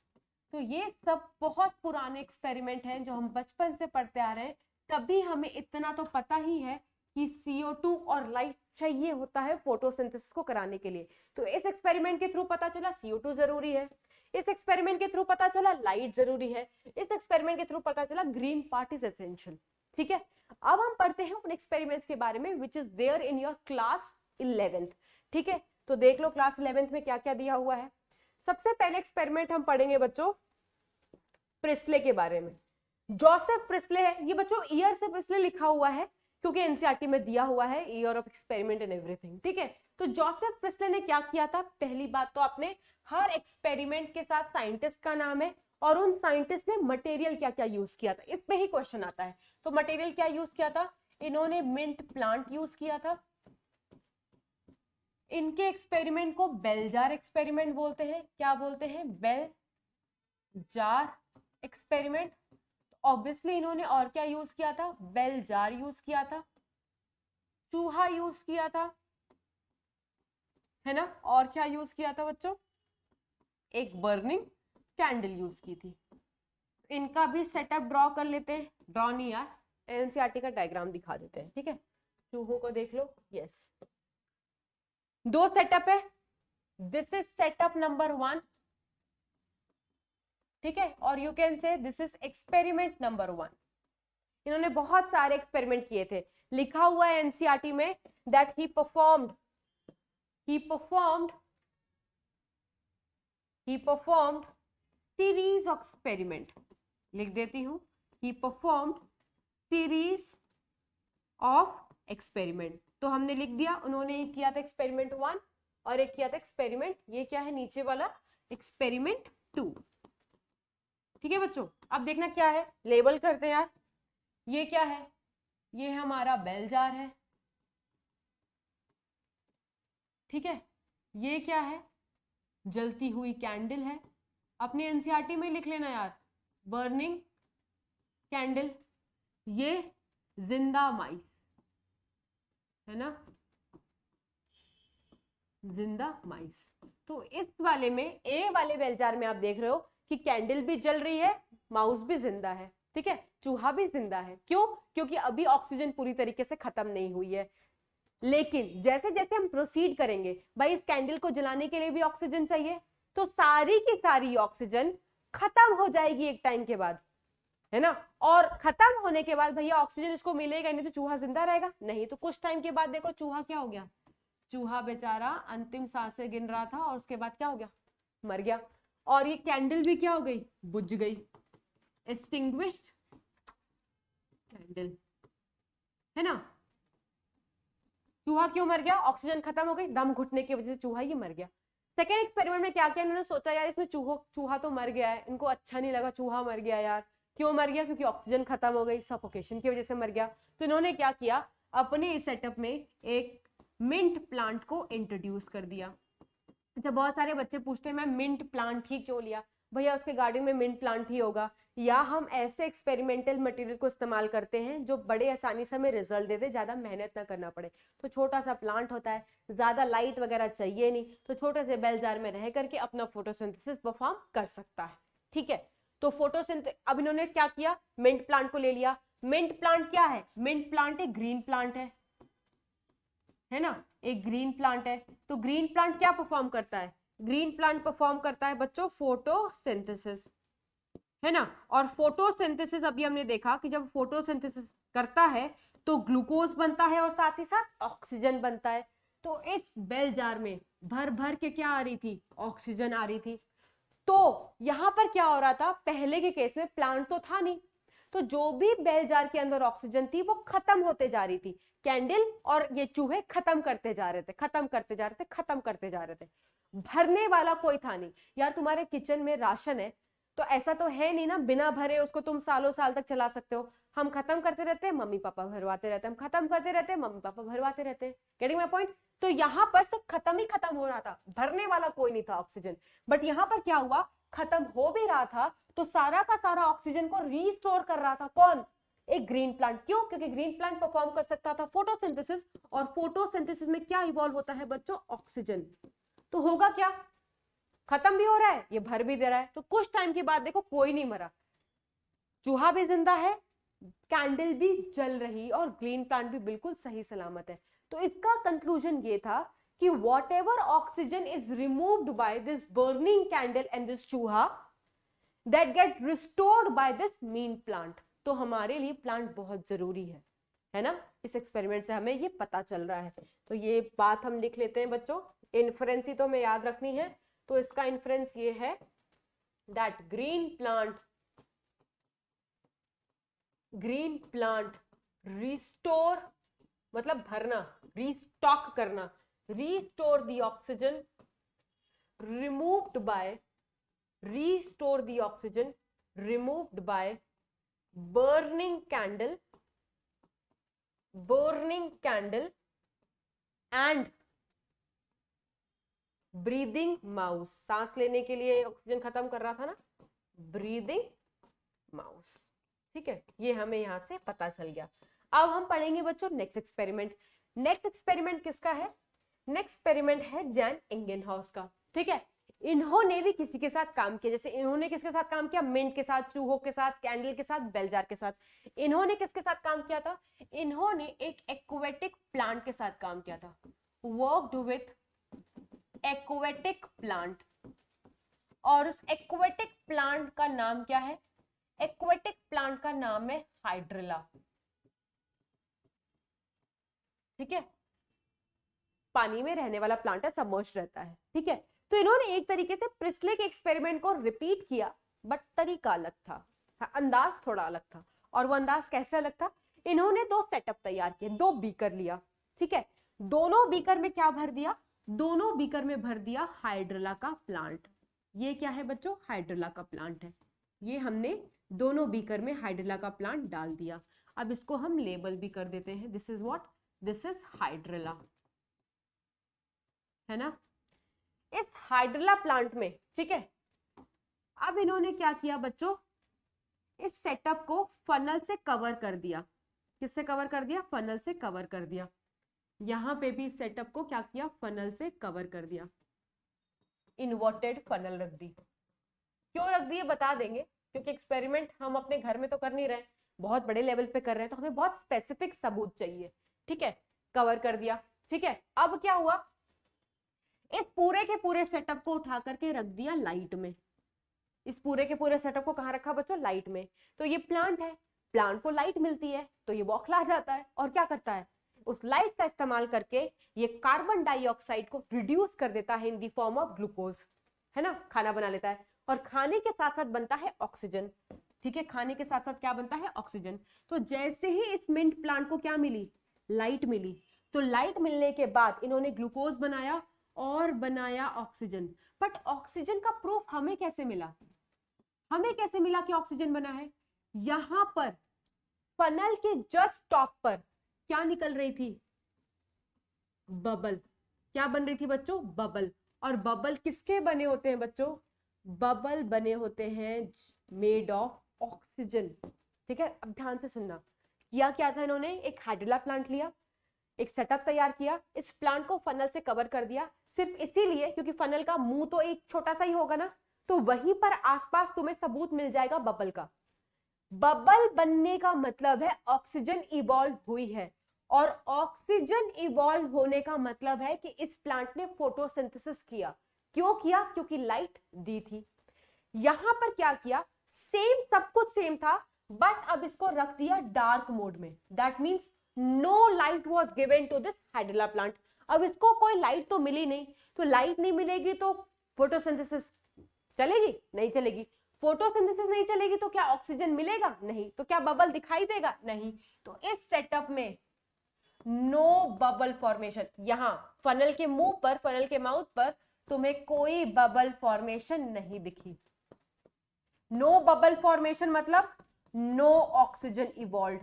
तो ये सब बहुत पुराने एक्सपेरिमेंट हैं जो हम बचपन से पढ़ते आ रहे हैं, तभी हमें इतना तो पता ही है कि CO2 और लाइट चाहिए होता है फोटोसिंथेसिस को कराने के लिए। तो इस एक्सपेरिमेंट के थ्रू पता चला CO2 जरूरी है, इस एक्सपेरिमेंट के थ्रू पता चला लाइट जरूरी है, इस एक्सपेरिमेंट के थ्रू पता चला ग्रीन पार्ट इज एसेंशियल। ठीक है, अब हम पढ़ते हैं उन एक्सपेरिमेंट्स के बारे में which is there in your class 11th। ठीक है, तो देख लो क्लास 11th में क्या क्या दिया हुआ है। सबसे पहले एक्सपेरिमेंट हम पढ़ेंगे बच्चों प्रिस्ले के बारे में। जोसेफ प्रिस्ले है, ये बच्चों ईयर से प्रिस्ले लिखा हुआ है क्योंकि एनसीईआरटी में दिया हुआ है year of experiment and everything. ठीक है, तो जोसेफ प्रिस्ले ने क्या किया था, पहली बात तो आपने हर एक्सपेरिमेंट के साथ साइंटिस्ट का नाम है और उन साइंटिस्ट ने मटेरियल क्या क्या यूज किया था, इस पे ही क्वेश्चन आता है। तो मटेरियल क्या यूज किया था, इन्होंने मिंट प्लांट यूज किया था। इनके एक्सपेरिमेंट को बेल जार एक्सपेरिमेंट बोलते हैं। क्या बोलते हैं, बेल जार एक्सपेरिमेंट। ऑब्वियसली इन्होंने और क्या यूज किया था, बेल जार यूज किया था, चूहा यूज किया था, है ना, और क्या यूज किया था बच्चों, एक बर्निंग कैंडल यूज की थी। इनका भी सेटअप ड्रॉ कर लेते हैं, ड्रॉ नहीं यार, एनसीईआरटी का डायग्राम दिखा देते हैं। ठीक है, चूहों को देख लो, यस, दो सेटअप है, दिस इज सेटअप नंबर 1, ठीक है, और you can say this is experiment number 1। इन्होंने बहुत सारे एक्सपेरिमेंट किए थे, लिखा हुआ है एनसीईआरटी में that he performed series of experiment, लिख देती हूं, ही परफॉर्म्ड सीरीज ऑफ एक्सपेरिमेंट। तो हमने लिख दिया, उन्होंने एक किया था एक्सपेरिमेंट 1 और एक किया था एक्सपेरिमेंट, ये क्या है नीचे वाला, एक्सपेरिमेंट 2। ठीक है बच्चों, अब देखना क्या है, लेबल करते हैं यार, ये क्या है, ये हमारा बेल जार है, ठीक है, ये क्या है, जलती हुई कैंडल है, अपने एनसीईआरटी में लिख लेना यार, बर्निंग कैंडल, ये जिंदा माइस है ना, जिंदा माइस। तो इस वाले में, ए वाले बेल जार में आप देख रहे हो कि कैंडल भी जल रही है, माउस भी जिंदा है, ठीक है, चूहा भी जिंदा है। क्यों? क्योंकि अभी ऑक्सीजन पूरी तरीके से खत्म नहीं हुई है, लेकिन जैसे जैसे हम प्रोसीड करेंगे, भाई इस कैंडल को जलाने के लिए भी ऑक्सीजन चाहिए, तो सारी की सारी ऑक्सीजन खत्म हो जाएगी एक टाइम के बाद, है ना, और खत्म होने के बाद भैया ऑक्सीजन इसको मिलेगा नहीं, तो चूहा जिंदा रहेगा नहीं। तो कुछ टाइम के बाद देखो चूहा क्या हो गया, चूहा बेचारा अंतिम सांसें गिन रहा था और उसके बाद क्या हो गया, मर गया। और ये कैंडल भी क्या हो गई, बुझ गई, एक्सटिंग्विश्ड कैंडल, है ना। चूहा क्यों मर गया, ऑक्सीजन खत्म हो गई, दम घुटने की वजह से चूहा ये मर गया। सेकेंड एक्सपेरिमेंट में क्या किया, इन्होंने सोचा यार इसमें चूहा तो मर गया है, इनको अच्छा नहीं लगा, चूहा मर गया यार, क्यों मर गया, क्योंकि ऑक्सीजन खत्म हो गई, सफोकेशन की वजह से मर गया। तो इन्होंने क्या किया, अपने इस सेटअप में एक मिंट प्लांट को इंट्रोड्यूस कर दिया। अच्छा, बहुत सारे बच्चे पूछते हैं मैम मिंट प्लांट ही क्यों लिया, भैया उसके गार्डन में मिंट प्लांट ही होगा, या हम ऐसे एक्सपेरिमेंटल मटेरियल को इस्तेमाल करते हैं जो बड़े आसानी से हमें रिजल्ट दे दे, ज्यादा मेहनत ना करना पड़े। तो छोटा सा प्लांट होता है, ज्यादा लाइट वगैरह चाहिए नहीं, तो छोटे से बेल जार में रह करके अपना फोटोसिंथेसिस परफॉर्म कर सकता है, ठीक है। तो फोटोसिंथेसिस, अब इन्होंने क्या किया, मिंट प्लांट को ले लिया। मिंट प्लांट क्या है, मिंट प्लांट एक ग्रीन प्लांट है ना, एक ग्रीन प्लांट है। तो ग्रीन प्लांट क्या परफॉर्म करता है, ग्रीन प्लांट परफॉर्म करता है बच्चों फोटोसिंथेसिस, है ना। और फोटोसिंथेसिस अभी हमने देखा कि जब फोटोसिंथेसिस करता है तो ग्लूकोज बनता है और साथ ही साथ ऑक्सीजन बनता है। तो इस बेल जार में भर भर के क्या आ रही थी, ऑक्सीजन आ रही थी। तो यहां पर क्या हो रहा था, पहले के केस में प्लांट तो था नहीं, तो जो भी बेल जार के अंदर ऑक्सीजन थी वो खत्म होते जा रही थी, कैंडल और ये चूहे खत्म करते जा रहे थे, खत्म करते जा रहे थे, खत्म करते जा रहे थे, भरने वाला कोई था नहीं। यार तुम्हारे किचन में राशन है, तो ऐसा तो है नहीं ना बिना भरे उसको तुम सालों साल तक चला सकते हो। हम खत्म करते रहते हैं, मम्मी पापा भरवाते रहते हैं, हम खत्म करते रहते हैं, मम्मी पापा भरवाते रहते हैं। Getting my point. तो यहाँ पर सब खत्म ही खत्म हो रहा था, भरने वाला कोई नहीं था ऑक्सीजन। बट यहाँ पर क्या हुआ, खत्म हो भी रहा था तो सारा का सारा ऑक्सीजन को रीस्टोर कर रहा था कौन, एक ग्रीन प्लांट। क्यों? क्योंकि ग्रीन प्लांट परफॉर्म कर सकता था फोटोसिंथेसिस, और फोटोसिंथेसिस में क्या इवॉल्व होता है बच्चों, ऑक्सीजन। तो होगा क्या, खत्म भी हो रहा है, ये भर भी दे रहा है। तो कुछ टाइम के बाद देखो कोई नहीं मरा, चूहा भी जिंदा है, कैंडल भी जल रही और ग्रीन प्लांट भी बिल्कुल सही सलामत है। तो इसका कंक्लूजन ये था कि whatever oxygen is removed by this burning candle and this चूहा, that get restored by this mean plant। तो हमारे लिए प्लांट बहुत जरूरी है ना। इस एक्सपेरिमेंट से हमें ये पता चल रहा है। तो ये बात हम लिख लेते हैं बच्चों, इन्फ्रेंस ही तो हमें याद रखनी है। तो इसका इन्फ्रेंस ये है that green plant restore मतलब भरना, रीस्टॉक करना, restore the oxygen removed by burning candle and breathing mouse। सांस लेने के लिए ऑक्सीजन खत्म कर रहा था ना, breathing mouse। ठीक है, ये हमें यहां से पता चल गया। अब हम पढ़ेंगे बच्चों नेक्स्ट एक्सपेरिमेंट। नेक्स्ट एक्सपेरिमेंट किसका है, नेक्स्ट एक्सपेरिमेंट है जैन इंगेनहाउस का। ठीक है, इन्होंने भी किसी के साथ काम किया, जैसे इन्होंने किसके साथ काम किया, मिंट के साथ, चूहों के साथ, कैंडल के साथ, बेलजार के साथ। इन्होंने किसके साथ काम किया था, इन्होंने एक एक्वेटिक प्लांट के साथ काम किया था, वर्कड विथ एक्वेटिक प्लांट। और उस एक्वेटिक प्लांट का नाम क्या है, एक्वेटिक प्लांट का नाम है हाइड्रिला। ठीक है, पानी में रहने वाला प्लांट है, सबमर्ज्ड रहता है। ठीक है, तो इन्होंने एक तरीके से प्रिस्ले के एक्सपेरिमेंट को रिपीट किया, बट तरीका अलग था, अंदाज थोड़ा अलग था। और वो अंदाज कैसे अलग था, इन्होंने दो सेटअप तैयार किए, दो बीकर लिया। ठीक है, दोनों बीकर में क्या भर दिया, दोनों बीकर में भर दिया हाइड्रिला का प्लांट। ये क्या है बच्चों, हाइड्रिला का प्लांट है। ये हमने दोनों बीकर में हाइड्रिला का प्लांट डाल दिया। अब इसको हम लेबल भी कर देते हैं, this is what, this is hydrilla, है ना। इस हाइड्रिला प्लांट में, ठीक है, अब इन्होंने क्या किया बच्चों, इस सेटअप को फनल से कवर कर दिया। किससे कवर कर दिया, फनल से कवर कर दिया। यहां पे भी सेटअप को क्या किया, फनल से कवर कर दिया, इन्वर्टेड फनल रख दी। क्यों रख दी बता देंगे, क्योंकि एक्सपेरिमेंट हम अपने घर में तो कर नहीं रहे, बहुत बड़े लेवल पे कर रहे हैं, तो हमें बहुत स्पेसिफिक सबूत चाहिए। ठीक है, कवर कर दिया। ठीक है, अब क्या हुआ, इस पूरे के पूरे सेटअप को उठा करके रख दिया लाइट में। इस पूरे के पूरे सेटअप को कहां रखा बच्चों, लाइट में। तो ये प्लांट है, प्लांट को लाइट मिलती है तो ये बौखला जाता है, और क्या करता है, उस लाइट का इस्तेमाल करके ये कार्बन डाइऑक्साइड को रिड्यूस कर देता है इन दी फॉर्म ऑफ ग्लूकोज, है ना, खाना बना लेता है। और खाने के साथ साथ बनता है ऑक्सीजन। ठीक है, खाने के साथ साथ क्या बनता है, ऑक्सीजन। तो जैसे ही इस मिंट प्लांट को क्या मिली, लाइट मिली, तो लाइट मिलने के बाद इन्होंने ग्लूकोज बनाया और बनाया ऑक्सीजन। बट ऑक्सीजन का प्रूफ हमें कैसे मिला, हमें कैसे मिला कि ऑक्सीजन बना है, यहां पर फनल के जस्ट टॉप पर क्या निकल रही थी, बबल। क्या बन रही थी बच्चों, बबल। और बबल किसके बने होते हैं बच्चों, बबल बने होते हैं मेड ऑफ ऑक्सीजन। ठीक है, अब ध्यान से सुनना, किया क्या था इन्होंने, एक हाइड्रिला प्लांट लिया, एक सेटअप तैयार किया, इस प्लांट को फनल से कवर कर दिया, सिर्फ इसीलिए क्योंकि फनल का मुंह तो एक छोटा सा ही होगा ना, तो वहीं पर आसपास तुम्हें सबूत मिल जाएगा बबल का। बबल बनने का मतलब है ऑक्सीजन इवॉल्व हुई है, और ऑक्सीजन इवॉल्व होने का मतलब है कि इस प्लांट ने फोटोसिंथेसिस किया। क्यों किया, क्योंकि लाइट दी थी। यहां पर क्या किया, सेम, सब कुछ सेम था, बट अब इसको रख दिया डार्क मोड में। That means no light was given to this hydrilla plant. अब इसको कोई लाइट तो मिली नहीं, तो लाइट नहीं मिलेगी तो फोटोसिंथेसिस चलेगी, नहीं चलेगी। फोटोसिंथेसिस नहीं चलेगी तो क्या ऑक्सीजन मिलेगा, नहीं। तो क्या बबल दिखाई देगा, नहीं। तो इस सेटअप में नो बबल फॉर्मेशन। यहां फनल के मुंह पर, फनल के माउथ पर तुम्हें कोई बबल फॉर्मेशन नहीं दिखी। नो बबल फॉर्मेशन मतलब नो ऑक्सीजन इवॉल्व,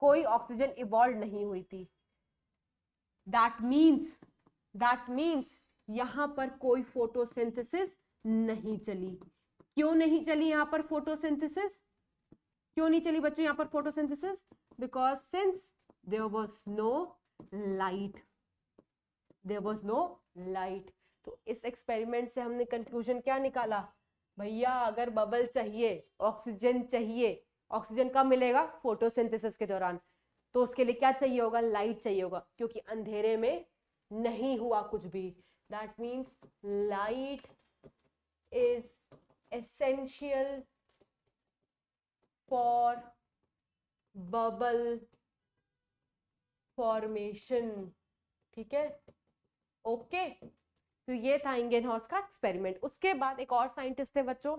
कोई ऑक्सीजन इवॉल्व नहीं हुई थी। दैट मीन्स यहां पर कोई फोटोसिंथेसिस नहीं चली। क्यों नहीं चली यहां पर फोटोसिंथेसिस, क्यों नहीं चली बच्चों यहां पर photosynthesis, because since there was no light, there was no light. तो इस एक्सपेरिमेंट से हमने कंक्लूजन क्या निकाला, भैया अगर बबल चाहिए, ऑक्सीजन चाहिए, ऑक्सीजन कब मिलेगा, फोटोसिंथेसिस के दौरान। तो उसके लिए क्या चाहिए होगा, लाइट चाहिए होगा, क्योंकि अंधेरे में नहीं हुआ कुछ भी। That means light is essential for bubble formation. ठीक है, ओके। तो ये था इंगेनहॉर्स का एक्सपेरिमेंट। उसके बाद एक और साइंटिस्ट थे बच्चों,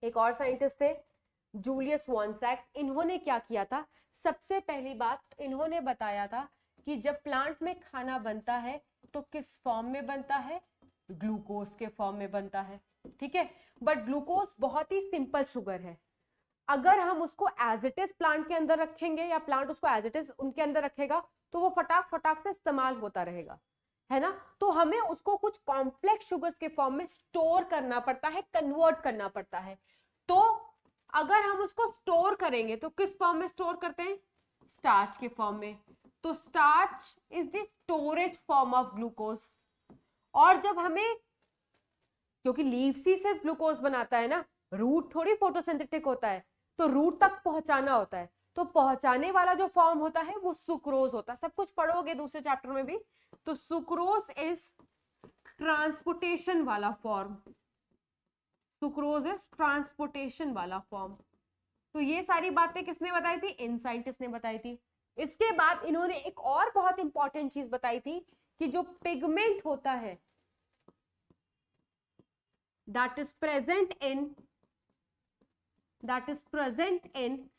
एक और साइंटिस्ट थे जूलियस वॉनसैक्स। इन्होंने क्या किया था, सबसे पहली बात इन्होंने बताया था कि जब प्लांट में खाना बनता है तो किस फॉर्म में बनता है, ग्लूकोज के फॉर्म में बनता है। ठीक है, बट ग्लूकोज बहुत ही सिंपल शुगर है। अगर हम उसको एज इट इज प्लांट के अंदर रखेंगे या प्लांट उसको एज इट इज उनके अंदर रखेगा तो वो फटाक फटाक से इस्तेमाल होता रहेगा, है ना। तो हमें उसको कुछ कॉम्प्लेक्स शुगर्स के फॉर्म में स्टोर करना पड़ता है, कन्वर्ट करना पड़ता है। तो अगर हम उसको स्टोर करेंगे तो किस फॉर्म में स्टोर करते हैं, स्टार्च के फॉर्म में। तो starch is the storage form of glucose. और जब हमें क्योंकि लीव्स ही सिर्फ ग्लूकोज बनाता है ना, रूट थोड़ी फोटोसिंथेटिक होता है, तो रूट तक पहुंचाना होता है, तो पहुंचाने वाला जो फॉर्म होता है वो सुक्रोज होता है। सब कुछ पढ़ोगे दूसरे चैप्टर में भी। तो सुक्रोज इज ट्रांसपोर्टेशन वाला फॉर्म, सुक्रोज इज ट्रांसपोर्टेशन वाला फॉर्म। तो ये सारी बातें किसने बताई थी? इन साइंटिस्ट ने बताई थी। इसके बाद इन्होंने एक और बहुत इंपॉर्टेंट चीज बताई थी कि जो पिगमेंट होता है that is present in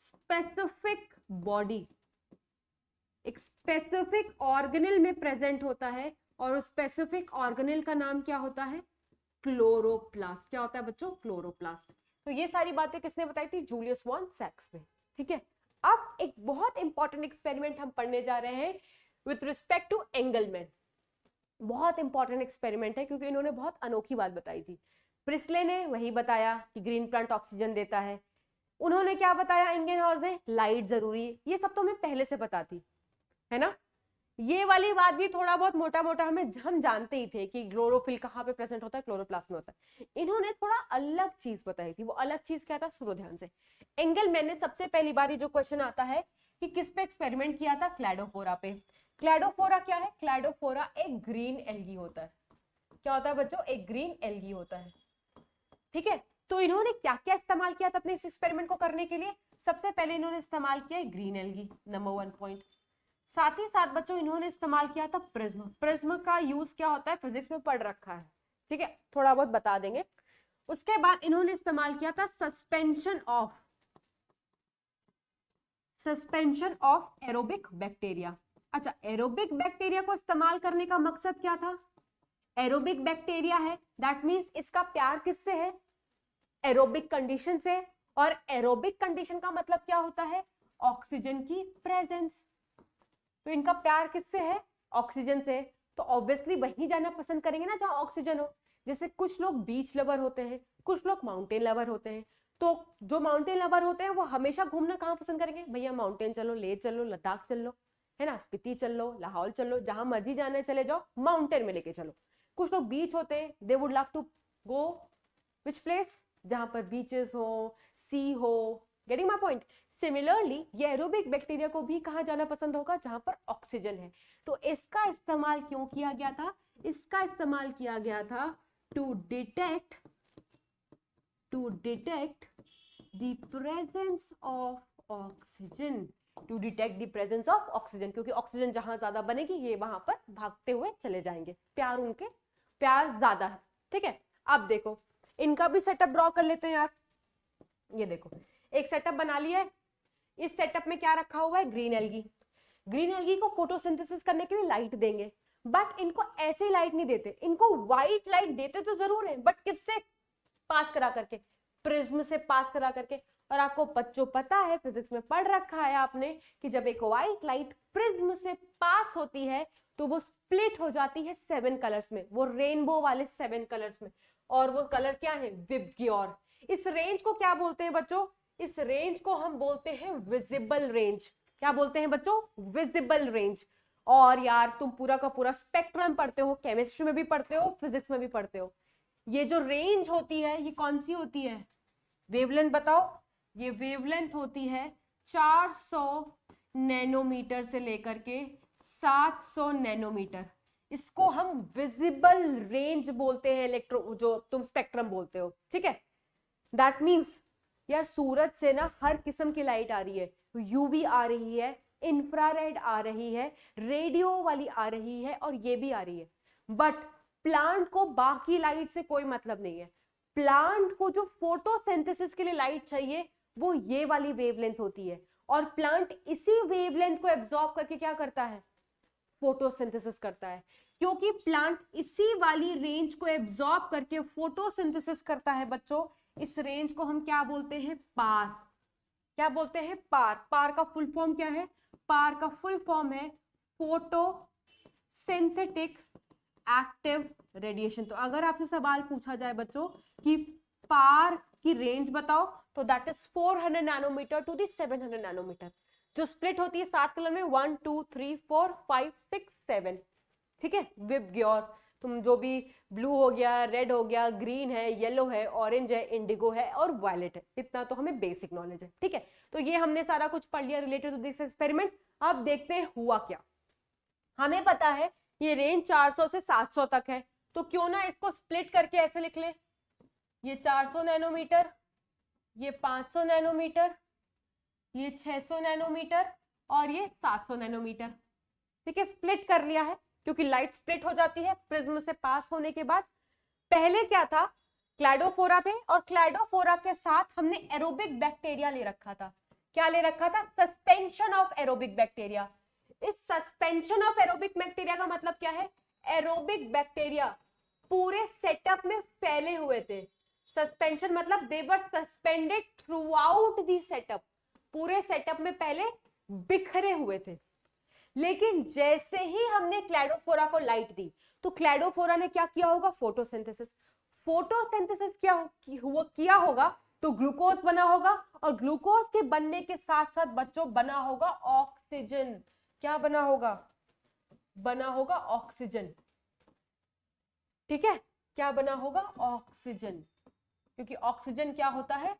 specific body, एक स्पेसिफिक ऑर्गेनल में प्रेजेंट होता है, और उस स्पेसिफिक ऑर्गेनल का नाम क्या होता है? क्लोरोप्लास्ट। क्या होता है बच्चों? क्लोरोप्लास्ट। तो ये सारी बातें किसने बताई थी? जूलियस वॉन सैक्स ने। ठीक है, अब एक बहुत इंपॉर्टेंट एक्सपेरिमेंट हम पढ़ने जा रहे हैं विथ रिस्पेक्ट टू एंगलमैन। बहुत इंपॉर्टेंट एक्सपेरिमेंट है क्योंकि इन्होंने बहुत अनोखी बात बताई थी। प्रिस्ले ने वही बताया कि ग्रीन प्लांट ऑक्सीजन देता है। उन्होंने क्या बताया? इंगेनहॉर्स ने लाइट जरूरी है। ये सब तो हमें पहले से पता थी, है ना। ये वाली बात भी थोड़ा बहुत मोटा मोटा हम जानते ही थे कि क्लोरोफिल कहाँ पे प्रेजेंट होता है, क्लोरोप्लास्ट में होता है। इन्होंने थोड़ा अलग चीज बताई थी। वो अलग चीज क्या था? सुनो ध्यान से। एंगलमैन ने सबसे पहली बार, ये जो क्वेश्चन आता है कि किस पे एक्सपेरिमेंट किया था? क्लैडोफोरा पे। क्लैडोफोरा क्या है? क्लैडोफोरा एक ग्रीन एल्गी होता है। क्या होता है बच्चों? एक ग्रीन एल्गी होता है। ठीक है, तो इन्होंने क्या क्या इस्तेमाल किया था अपने इस एक्सपेरिमेंट को करने के लिए? सबसे पहले इन्होंने इस्तेमाल किया ग्रीन एल्गी, नंबर 1 पॉइंट। साथ ही साथ बच्चों इन्होंने इस्तेमाल किया था प्रिज्म। प्रिज्म का यूज क्या होता है? फिजिक्स में पढ़ रखा है, ठीक है, थोड़ा बहुत बता देंगे। उसके बाद इन्होंने इस्तेमाल किया था सस्पेंशन ऑफ एरोबिक बैक्टीरिया। अच्छा, एरोबिक बैक्टीरिया को इस्तेमाल करने का मकसद क्या था? एरोबिक बैक्टीरिया है, दैट मींस इसका प्यार किससे है? एरोबिक कंडीशन से। और एरोबिक कंडीशन का मतलब क्या होता है? ऑक्सीजन की प्रेजेंस। तो इनका प्यार किससे है? ऑक्सीजन से। तो ऑब्वियसली वहीं जाना पसंद करेंगे ना जहां ऑक्सीजन हो। जैसे कुछ लोग बीच लवर होते हैं, कुछ लोग माउंटेन लवर होते हैं। तो जो माउंटेन लवर होते हैं वो हमेशा घूमना कहाँ पसंद करेंगे? भैया माउंटेन चलो, ले चलो, लद्दाख चल लो, है ना, स्पीति चल लो, लाहौल चल लो, जहां मर्जी जाना है चले जाओ, माउंटेन में लेके चलो। कुछ लोग बीच होते हैं, they would love to go which place? जहां पर बीचेस हो, सी हो। Getting my point? सिमिलरली ये एरोबिक बैक्टीरिया को भी कहां जाना पसंद होगा? जहां पर ऑक्सीजन है। तो इसका इस्तेमाल क्यों किया गया था? इसका इस्तेमाल किया गया था to detect the presence of oxygen, to detect the presence of oxygen, क्योंकि ऑक्सीजन जहां ज्यादा बनेगी ये वहां पर भागते हुए चले जाएंगे। प्यार ज्यादा है। ठीक है, अब देखो इनका भी सेटअप ड्रॉ कर लेते हैं यार। ये देखो, एक सेटअप बना लिया है। इस सेटअप में क्या रखा हुआ है? Green algae. ग्रीन एल्गी को फोटोसिंथेसिस करने के लिए लाइट देंगे, बट इनको ऐसे लाइट नहीं देते, इनको व्हाइट लाइट देते तो जरूर है, बट किससे पास करा करके? प्रिज्म से पास करा करके। और आपको बच्चों पता है, फिजिक्स में पढ़ रखा है आपने कि जब एक व्हाइट लाइट प्रिज्म से पास होती है तो वो स्प्लिट हो जाती है 7 कलर्स में, वो रेनबो वाले 7 कलर्स में। और वो कलर क्या है? विबग्योर। इस रेंज को क्या बोलते हैं बच्चों? इस रेंज को हम बोलते हैं विजिबल रेंज। क्या बोलते हैं बच्चों? Visible range. और यार तुम पूरा का पूरा स्पेक्ट्रम पढ़ते हो, केमिस्ट्री में भी पढ़ते हो, फिजिक्स में भी पढ़ते हो। ये जो रेंज होती है ये कौन सी होती है? वेवलेंथ बताओ। ये वेवलेंथ होती है 400 नैनोमीटर से लेकर के 700 नैनोमीटर। इसको हम विजिबल रेंज बोलते हैं, इलेक्ट्रो जो तुम स्पेक्ट्रम बोलते हो। ठीक है, दैट मीन्स यार सूरज से ना हर किस्म की लाइट आ रही है। यूवी आ रही है, इंफ्रारेड आ रही है, रेडियो वाली आ रही है, और ये भी आ रही है। बट प्लांट को बाकी लाइट से कोई मतलब नहीं है। प्लांट को जो फोटोसिंथेसिस के लिए लाइट चाहिए वो ये वाली वेवलेंथ होती है, और प्लांट इसी वेवलेंथ को एब्जॉर्ब करके क्या करता है? फोटोसिंथेसिस करता है। क्योंकि प्लांट इसी वाली रेंज को एब्जॉर्ब करके फोटोसिंथेसिस करता है बच्चों, इस रेंज को हम क्या बोलते हैं? पार। क्या बोलते हैं? पार। पार का फुल फॉर्म क्या है? पार का फुल फॉर्म है फोटोसिंथेटिक एक्टिव रेडिएशन। तो अगर आपसे सवाल पूछा जाए बच्चों कि पार की रेंज बताओ, तो that is 400 nanometre to the 700 nanometre, जो स्प्लिट होती है 7 कलर में, 1 2 3 4 5 6 7। ठीक है, विबग्योर। तुम जो भी ब्लू हो गया, रेड हो गया, ग्रीन है, येलो है, ऑरेंज है, इंडिगो है और वायलेट है। इतना तो हमें बेसिक नॉलेज है, ठीक है। तो ये हमने सारा कुछ पढ़ लिया रिलेटेड टू दिस एक्सपेरिमेंट। अब देखते हैं हुआ क्या। हमें पता है ये रेंज 400 से 700 तक है, तो क्यों ना इसको स्प्लिट करके ऐसे लिख ले, ये 400 नैनोमीटर, ये 500 नैनोमीटर, ये 600 नैनोमीटर और ये 700 नैनोमीटर। ठीक है, स्प्लिट कर लिया है क्योंकि लाइट स्प्लिट हो जाती है प्रिज्म से पास होने के बाद। पहले क्या था, क्लैडोफोरा थे और क्लैडोफोरा के साथ हमने एरोबिक बैक्टीरिया ले रखा था। क्या ले रखा था? Suspension of aerobic bacteria. इस सस्पेंशन ऑफ एरोबिक बैक्टीरिया का मतलब क्या है? एरोबिक बैक्टीरिया पूरे सेटअप में फैले हुए थे। सस्पेंशन मतलब they were suspended throughout the setup, पूरे सेटअप में पहले बिखरे हुए थे। लेकिन जैसे ही हमने क्लैडोफोरा को लाइट दी तो क्लैडोफोरा ने क्या किया होगा? फोटोसिंथेसिस। फोटोसिंथेसिस किया होगा तो ग्लूकोज बना होगा और ग्लूकोज के बनने के साथ साथ बच्चों बना होगा ऑक्सीजन। क्या बना होगा? बना होगा ऑक्सीजन। ठीक है, क्या बना होगा? ऑक्सीजन। क्योंकि ऑक्सीजन क्या होता है?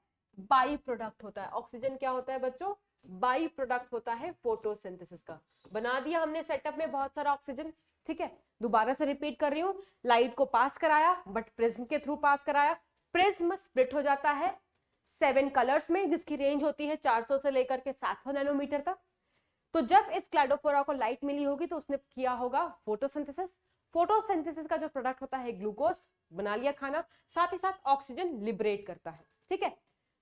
बाई प्रोडक्ट होता है। ऑक्सीजन क्या होता है बच्चों? बाई प्रोडक्ट होता है फोटोसिंथेसिस का। बना दिया हमने सेटअप में बहुत सारा ऑक्सीजन। ठीक है, दोबारा से रिपीट कर रही हूं, लाइट को पास कराया बट प्रिज्म के थ्रू पास कराया। प्रिज्म स्प्लिट हो जाता है 7 कलर्स में जिसकी रेंज होती है 400 से लेकर के 700 नैनोमीटर तक। तो जब इस क्लैडोफोरा को लाइट मिली होगी तो उसने किया होगा फोटोसिंथेसिस। फोटोसिंथेसिस का जो प्रोडक्ट होता है ग्लूकोज, बना लिया खाना, साथ ही साथ ऑक्सीजन लिबरेट करता है। ठीक है,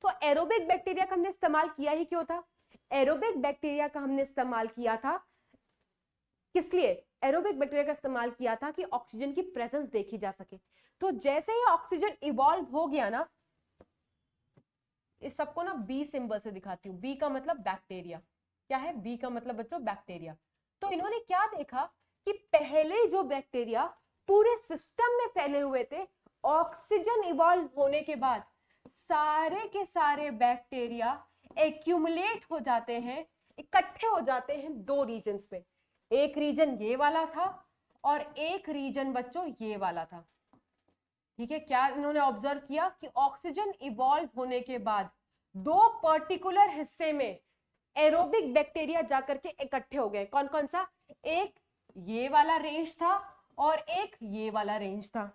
तो एरोबिक बैक्टीरिया का हमने इस्तेमाल किया ही क्यों था? एरोबिक बैक्टीरिया का हमने इस्तेमाल किया था किस लिए? एरोबिक बैक्टीरिया का इस्तेमाल किया था कि ऑक्सीजन की प्रेजेंस देखी जा सके। तो जैसे ही ऑक्सीजन इवॉल्व हो गया ना, इस सबको ना बी सिंबल से दिखाती हूं। बी का मतलब बैक्टीरिया। क्या है? बी का मतलब बच्चों बैक्टीरिया। तो इन्होंने क्या देखा कि पहले जो बैक्टीरिया पूरे सिस्टम में फैले हुए थे, ऑक्सीजन इवॉल्व होने के बाद सारे के सारे बैक्टीरिया एक्यूमुलेट हो जाते हैं, इकट्ठे हो जाते हैं 2 रीजन्स पे। एक रीजन ये वाला था और एक रीजन बच्चों ये वाला था। ठीक है, क्या इन्होंने ऑब्जर्व किया कि ऑक्सीजन इवॉल्व होने के बाद 2 पर्टिकुलर हिस्से में एरोबिक बैक्टीरिया जाकर के इकट्ठे हो गए। कौन कौन सा? एक ये वाला रेंज था और एक ये वाला रेंज था।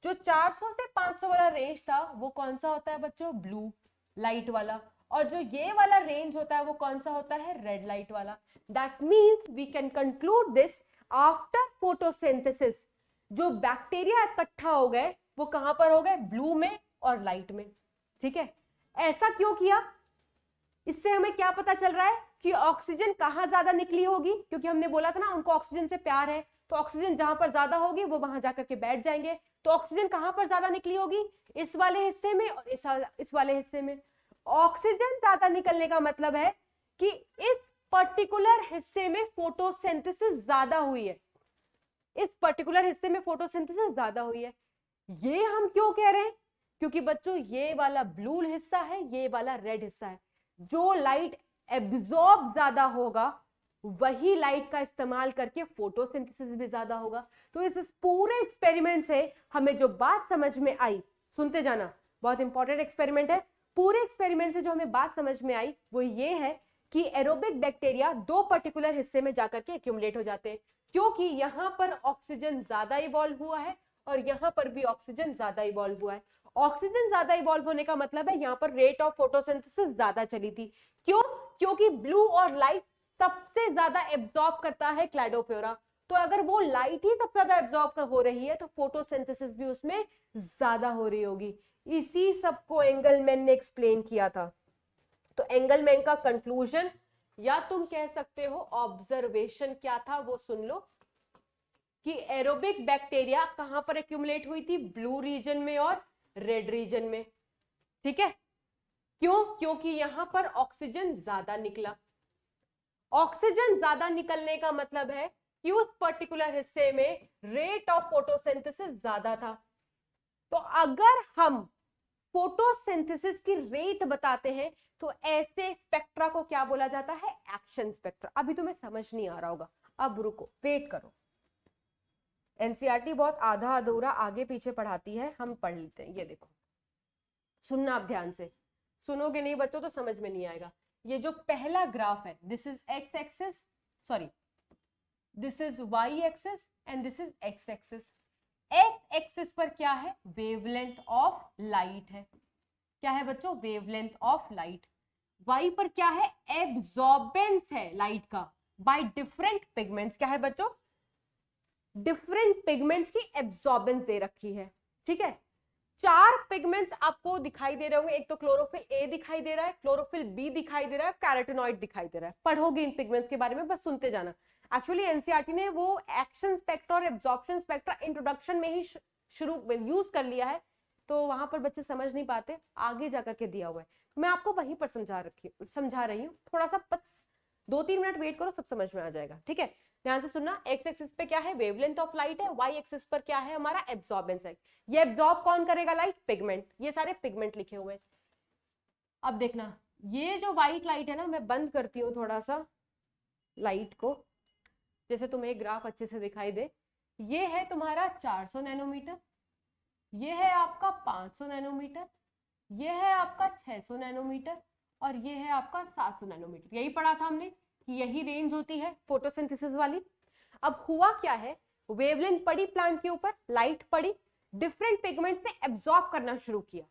जो 400 से 500 वाला रेंज था वो कौन सा होता है बच्चों? ब्लू लाइट वाला। और जो ये वाला रेंज होता है वो कौन सा होता है? रेड लाइट वाला। That means we can conclude this, after photosynthesis जो बैक्टीरिया इकट्ठा हो गए वो कहां पर हो गए? ब्लू में और लाइट में। ठीक है, ऐसा क्यों किया? इससे हमें क्या पता चल रहा है कि ऑक्सीजन कहां ज्यादा निकली होगी? क्योंकि हमने बोला था ना उनको ऑक्सीजन से प्यार है, तो ऑक्सीजन जहां पर ज्यादा होगी वो वहां जाकर के बैठ जाएंगे। तो ऑक्सीजन कहां पर ज्यादा निकली होगी? इस वाले हिस्से में और इस वाले हिस्से में। ऑक्सीजन ज्यादा निकलने का मतलब है कि इस पर्टिकुलर हिस्से में फोटोसिंथेसिस ज्यादा हुई है। इस पर्टिकुलर हिस्से में फोटोसिंथेसिस ज्यादा हुई है। ये हम क्यों कह रहे हैं? क्योंकि बच्चों ये वाला ब्लू हिस्सा है, ये वाला रेड हिस्सा है। जो लाइट एब्जॉर्ब ज्यादा होगा वही लाइट का इस्तेमाल करके फोटोसिंथेसिस भी ज्यादा होगा। तो इस पूरे एक्सपेरिमेंट से हमें जो बात समझ में आई, सुनते जाना, बहुत इंपॉर्टेंट एक्सपेरिमेंट है। पूरे एक्सपेरिमेंट से जो हमें बात समझ में आई वो ये है कि एरोबिक बैक्टीरिया 2 पर्टिकुलर हिस्से में जाकर के एक्यूमुलेट हो जाते हैं, क्योंकि यहां पर ऑक्सीजन ज्यादा इवॉल्व हुआ है और यहां पर भी ऑक्सीजन ज्यादा इवॉल्व हुआ है। ऑक्सीजन ज्यादा इवॉल्व होने का मतलब है यहां पर रेट ऑफ फोटोसिंथेसिस ज्यादा चली थी। क्यों? क्योंकि ब्लू और लाइट सबसे ज्यादा एब्जॉर्ब करता है क्लैडोफोरा। तो अगर वो लाइट ही सबसे ज्यादा एब्जॉर्ब हो रही है तो फोटोसिंथेसिस भी उसमें ज्यादा हो रही होगी। इसी सबको एंगलमैन ने एक्सप्लेन किया था। तो एंगलमैन का कंक्लूजन या तुम कह सकते हो ऑब्जर्वेशन क्या था वो सुन लो, कि एरोबिक बैक्टीरिया कहां पर एक्यूमुलेट हुई थी? ब्लू रीजन में और रेड रीजन में। ठीक है, क्यों? क्योंकि यहां पर ऑक्सीजन ज्यादा निकला। ऑक्सीजन ज्यादा निकलने का मतलब है कि उस पर्टिकुलर हिस्से में रेट ऑफ फोटोसिंथेसिस ज्यादा था। तो अगर हम फोटोसिंथेसिस की रेट बताते हैं तो ऐसे स्पेक्ट्रा को क्या बोला जाता है? Action spectra. अभी तुम्हें समझ नहीं आ रहा होगा, अब रुको, वेट करो। एनसीईआरटी बहुत आधा अधूरा आगे पीछे पढ़ाती है, हम पढ़ लेते हैं। ये देखो, सुनना आप ध्यान से, सुनोगे नहीं बच्चों तो समझ में नहीं आएगा। ये जो पहला ग्राफ है, this is X axis, sorry this is Y axis and this is X axis. X axis पर क्या है? वेवलेंथ ऑफ लाइट है। क्या है बच्चों? Wavelength of light. वाई पर क्या है? एब्जॉर्बेंस है लाइट का बाय डिफरेंट पिगमेंट्स। क्या है बच्चों? डिफरेंट पिगमेंट्स की एब्जॉर्बेंस दे रखी है। ठीक है, 4 पिगमेंट्स आपको दिखाई दे रहे होंगे। एक तो क्लोरोफिल ए दिखाई दे रहा है, क्लोरोफिल बी दिखाई दे रहा है, कैरोटीनॉइड दिखाई दे रहा है। पढ़ोगे इन पिगमेंट्स के बारे में, बस सुनते जाना। एक्चुअली एनसीईआरटी ने वो एक्शन स्पेक्ट्रा और एब्जॉर्प्शन स्पेक्ट्रा इंट्रोडक्शन में ही शुरू यूज कर लिया है, तो वहां पर बच्चे समझ नहीं पाते, आगे जाकर के दिया हुआ है। मैं आपको वहीं पर समझा रही हूँ। थोड़ा सा 2-3 मिनट वेट करो, सब समझ में आ जाएगा। ठीक है, ध्यान से सुनना। एक्स एक्सिस पे क्या है? वेवलेंथ ऑफ लाइट है। वाई एक्सिस पर क्या है? हमारा एब्जॉर्बेंस है। ये एब्जॉर्ब कौन करेगा लाइट? पिगमेंट। ये सारे पिगमेंट लिखे हुए हैं। अब देखना, ये जो व्हाइट लाइट है ना, मैं बंद करती हूँ थोड़ा सा लाइट को, जैसे तुम्हें एक ग्राफ अच्छे से दिखाई दे। ये है तुम्हारा 400 नैनोमीटर, ये है आपका 500 नैनोमीटर, ये है आपका 600 नैनोमीटर और ये है आपका 700 नैनोमीटर। यही पढ़ा था हमने कि यही रेंज होती है फोटोसिंथेसिस वाली। अब हुआ क्या है? वेवलेंथ पड़ी प्लांट के ऊपर, लाइट पड़ी, डिफरेंट पिगमेंट्स ने एब्जॉर्ब करना शुरू किया।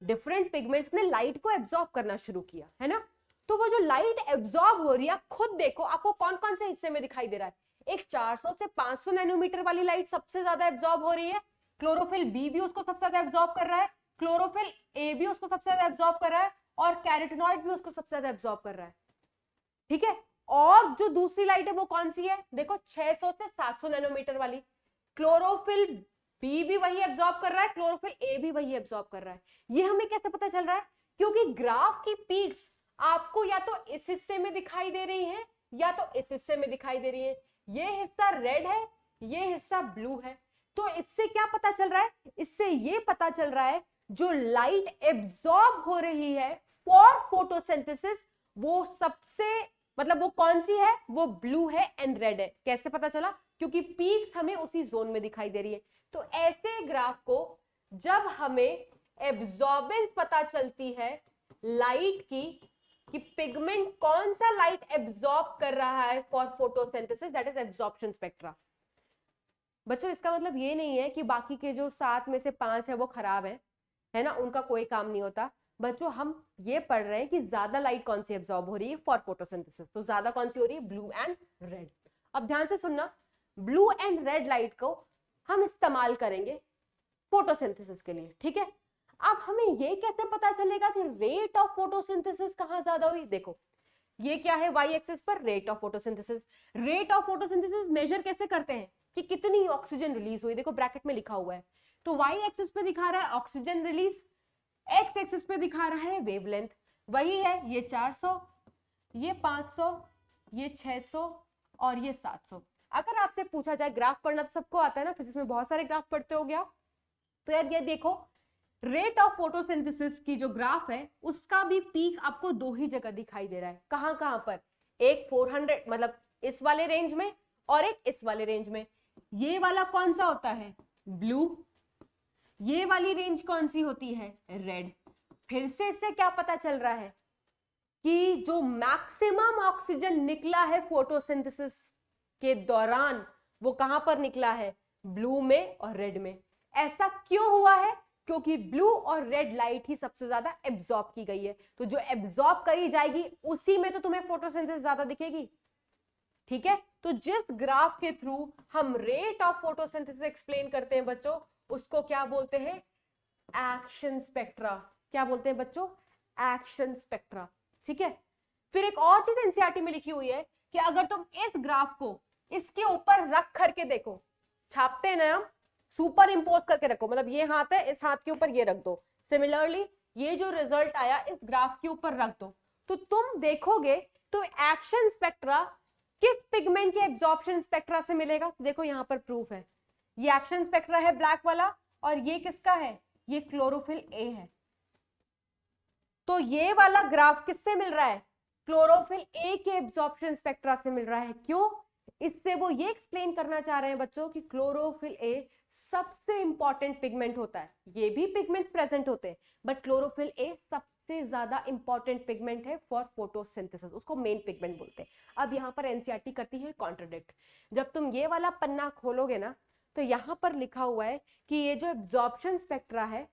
डिफरेंट पिगमेंट्स ने लाइट को एब्जॉर्ब करना शुरू किया, है ना? तो वो जो लाइट एब्जॉर्ब हो रही है, खुद देखो आपको कौन कौन से हिस्से में दिखाई दे रहा है। एक 400 से 500 नैनोमीटर वाली लाइट सबसे ज्यादा एब्जॉर्ब हो रही है। क्लोरोफिल बी भी उसको सबसे ज्यादा एब्जॉर्ब कर रहा है, क्लोरोफिल ए भी उसको सबसे ज्यादा एब्जॉर्ब कर रहा है और कैरोटीनॉइड भी उसको सबसे ज्यादा एब्जॉर्ब कर रहा है। ठीक है, और जो दूसरी लाइट है वो कौन सी है? देखो 600 से 700 नैनोमीटर वाली। क्लोरोफिल बी भी वही एब्जॉर्ब कर रहा है, क्लोरोफिल ए भी वही एब्जॉर्ब कर रहा है। ये हमें कैसे पता चल रहा है? क्योंकि ग्राफ की पीक्स आपको या तो इस हिस्से में दिखाई दे रही है या तो इस हिस्से में दिखाई दे रही है। ये हिस्सा रेड है, ये हिस्सा ब्लू है। तो इससे क्या पता चल रहा है? इससे ये पता चल रहा है जो लाइट एब्जॉर्ब हो रही है फॉर फोटोसिंथेसिस, वो सबसे मतलब वो कौन सी है? वो ब्लू है एंड रेड है। कैसे पता चला? क्योंकि पीक्स हमें उसी जोन में दिखाई दे रही है। तो ऐसे ग्राफ को जब हमें एब्जॉर्बेंस पता चलती है लाइट की, कि पिगमेंट कौन सा लाइट एब्जॉर्ब कर रहा है for photosynthesis, that is absorption spectra. बच्चों इसका मतलब ये नहीं है कि बाकी के जो 7 में से 5 है वो खराब है ना, उनका कोई काम नहीं होता। बच्चों हम ये पढ़ रहे हैं कि ज्यादा लाइट कौन सी एब्जॉर्ब हो रही है फॉर फोटोसिंथेसिस, तो ज्यादा कौन सी हो रही है? Blue and red. अब ध्यान से सुनना, ब्लू एंड रेड लाइट को हम इस्तेमाल करेंगे फोटोसिंथेसिस के लिए। ठीक है, अब हमें ये कैसे पता चलेगा कि रेट ऑफ फोटोसिंथेसिस कहां ज्यादा हुई? देखो ये क्या है? वाई एक्सिस पर rate of photosynthesis. Rate of photosynthesis measure कैसे करते हैं? कि कितनी ऑक्सीजन रिलीज हुई। देखो ब्रैकेट में लिखा हुआ है, तो वाई एक्सिस पे दिखा रहा है ऑक्सीजन रिलीज, एक्स एक्सिस पे दिखा रहा है वेवलेंथ। वही है, ये 400, ये 500, ये 600 और ये 700। अगर आपसे पूछा जाए, ग्राफ पढ़ना तो सबको आता है ना, फिजिक्स में बहुत सारे ग्राफ पढ़ते हो गया, तो यार ये देखो रेट ऑफ फोटोसिंथेसिस की जो ग्राफ है उसका भी पीक आपको 2 ही जगह दिखाई दे रहा है। कहां कहां पर? एक 400 मतलब इस वाले रेंज में और एक इस वाले रेंज में। ये वाला कौन सा होता है? ब्लू। ये वाली रेंज कौन सी होती है? रेड। फिर से इससे क्या पता चल रहा है कि जो मैक्सिमम ऑक्सीजन निकला है फोटोसिंथेसिस के दौरान वो कहां पर निकला है? ब्लू में और रेड में। ऐसा क्यों हुआ है? क्योंकि ब्लू और रेड लाइट ही सबसे ज्यादा एब्जॉर्ब की गई है। तो जो एब्जॉर्ब करी जाएगी उसी में तो तुम्हें फोटोसिंथेसिस ज्यादा दिखेगी। ठीक है, तो जिस ग्राफ के थ्रू हम रेट ऑफ फोटोसिंथेसिस एक्सप्लेन करते हैं बच्चों, उसको क्या बोलते हैं? Action spectra. क्या बोलते हैं बच्चों? Action spectra. ठीक है, फिर एक और चीज एनसीईआरटी में लिखी हुई है कि अगर तुम इस ग्राफ को इसके ऊपर रख करके देखो, छापते हैं ना हम, सुपर इंपोज करके रखो, मतलब ये हाथ है, इस हाथ के ऊपर ये रख दो। सिमिलरली ये जो रिजल्ट आया इस ग्राफ के ऊपर रख दो, तो तुम देखोगे तो एक्शन स्पेक्ट्रा किस पिगमेंट के एब्जॉर्प्शन स्पेक्ट्रा से मिलेगा? तो देखो यहां पर प्रूफ है, ये एक्शन स्पेक्ट्रा है ब्लैक वाला और ये किसका है? ये क्लोरोफिल ए है। तो ये वाला ग्राफ किससे मिल रहा है? क्लोरोफिल ए के एब्जॉर्प्शन स्पेक्ट्रा से मिल रहा है। क्यों? इससे वो ये एक्सप्लेन करना चाह रहे हैं बच्चों कि क्लोरोफिल ए सबसे इंपॉर्टेंट पिगमेंट होता है। ये भी पिगमेंट प्रेजेंट होते हैं बट क्लोरोफिल ए सबसे ज्यादा इंपॉर्टेंट पिगमेंट है फॉर फोटोसिंथेसिस, उसको मेन पिगमेंट बोलते हैं। अब यहाँ पर एनसीईआरटी करती है कॉन्ट्रडिक्ट। जब तुम ये वाला पन्ना खोलोगे ना तो यहाँ पर लिखा हुआ है कि ये जो एब्जॉर्प्शन स्पेक्ट्रा है,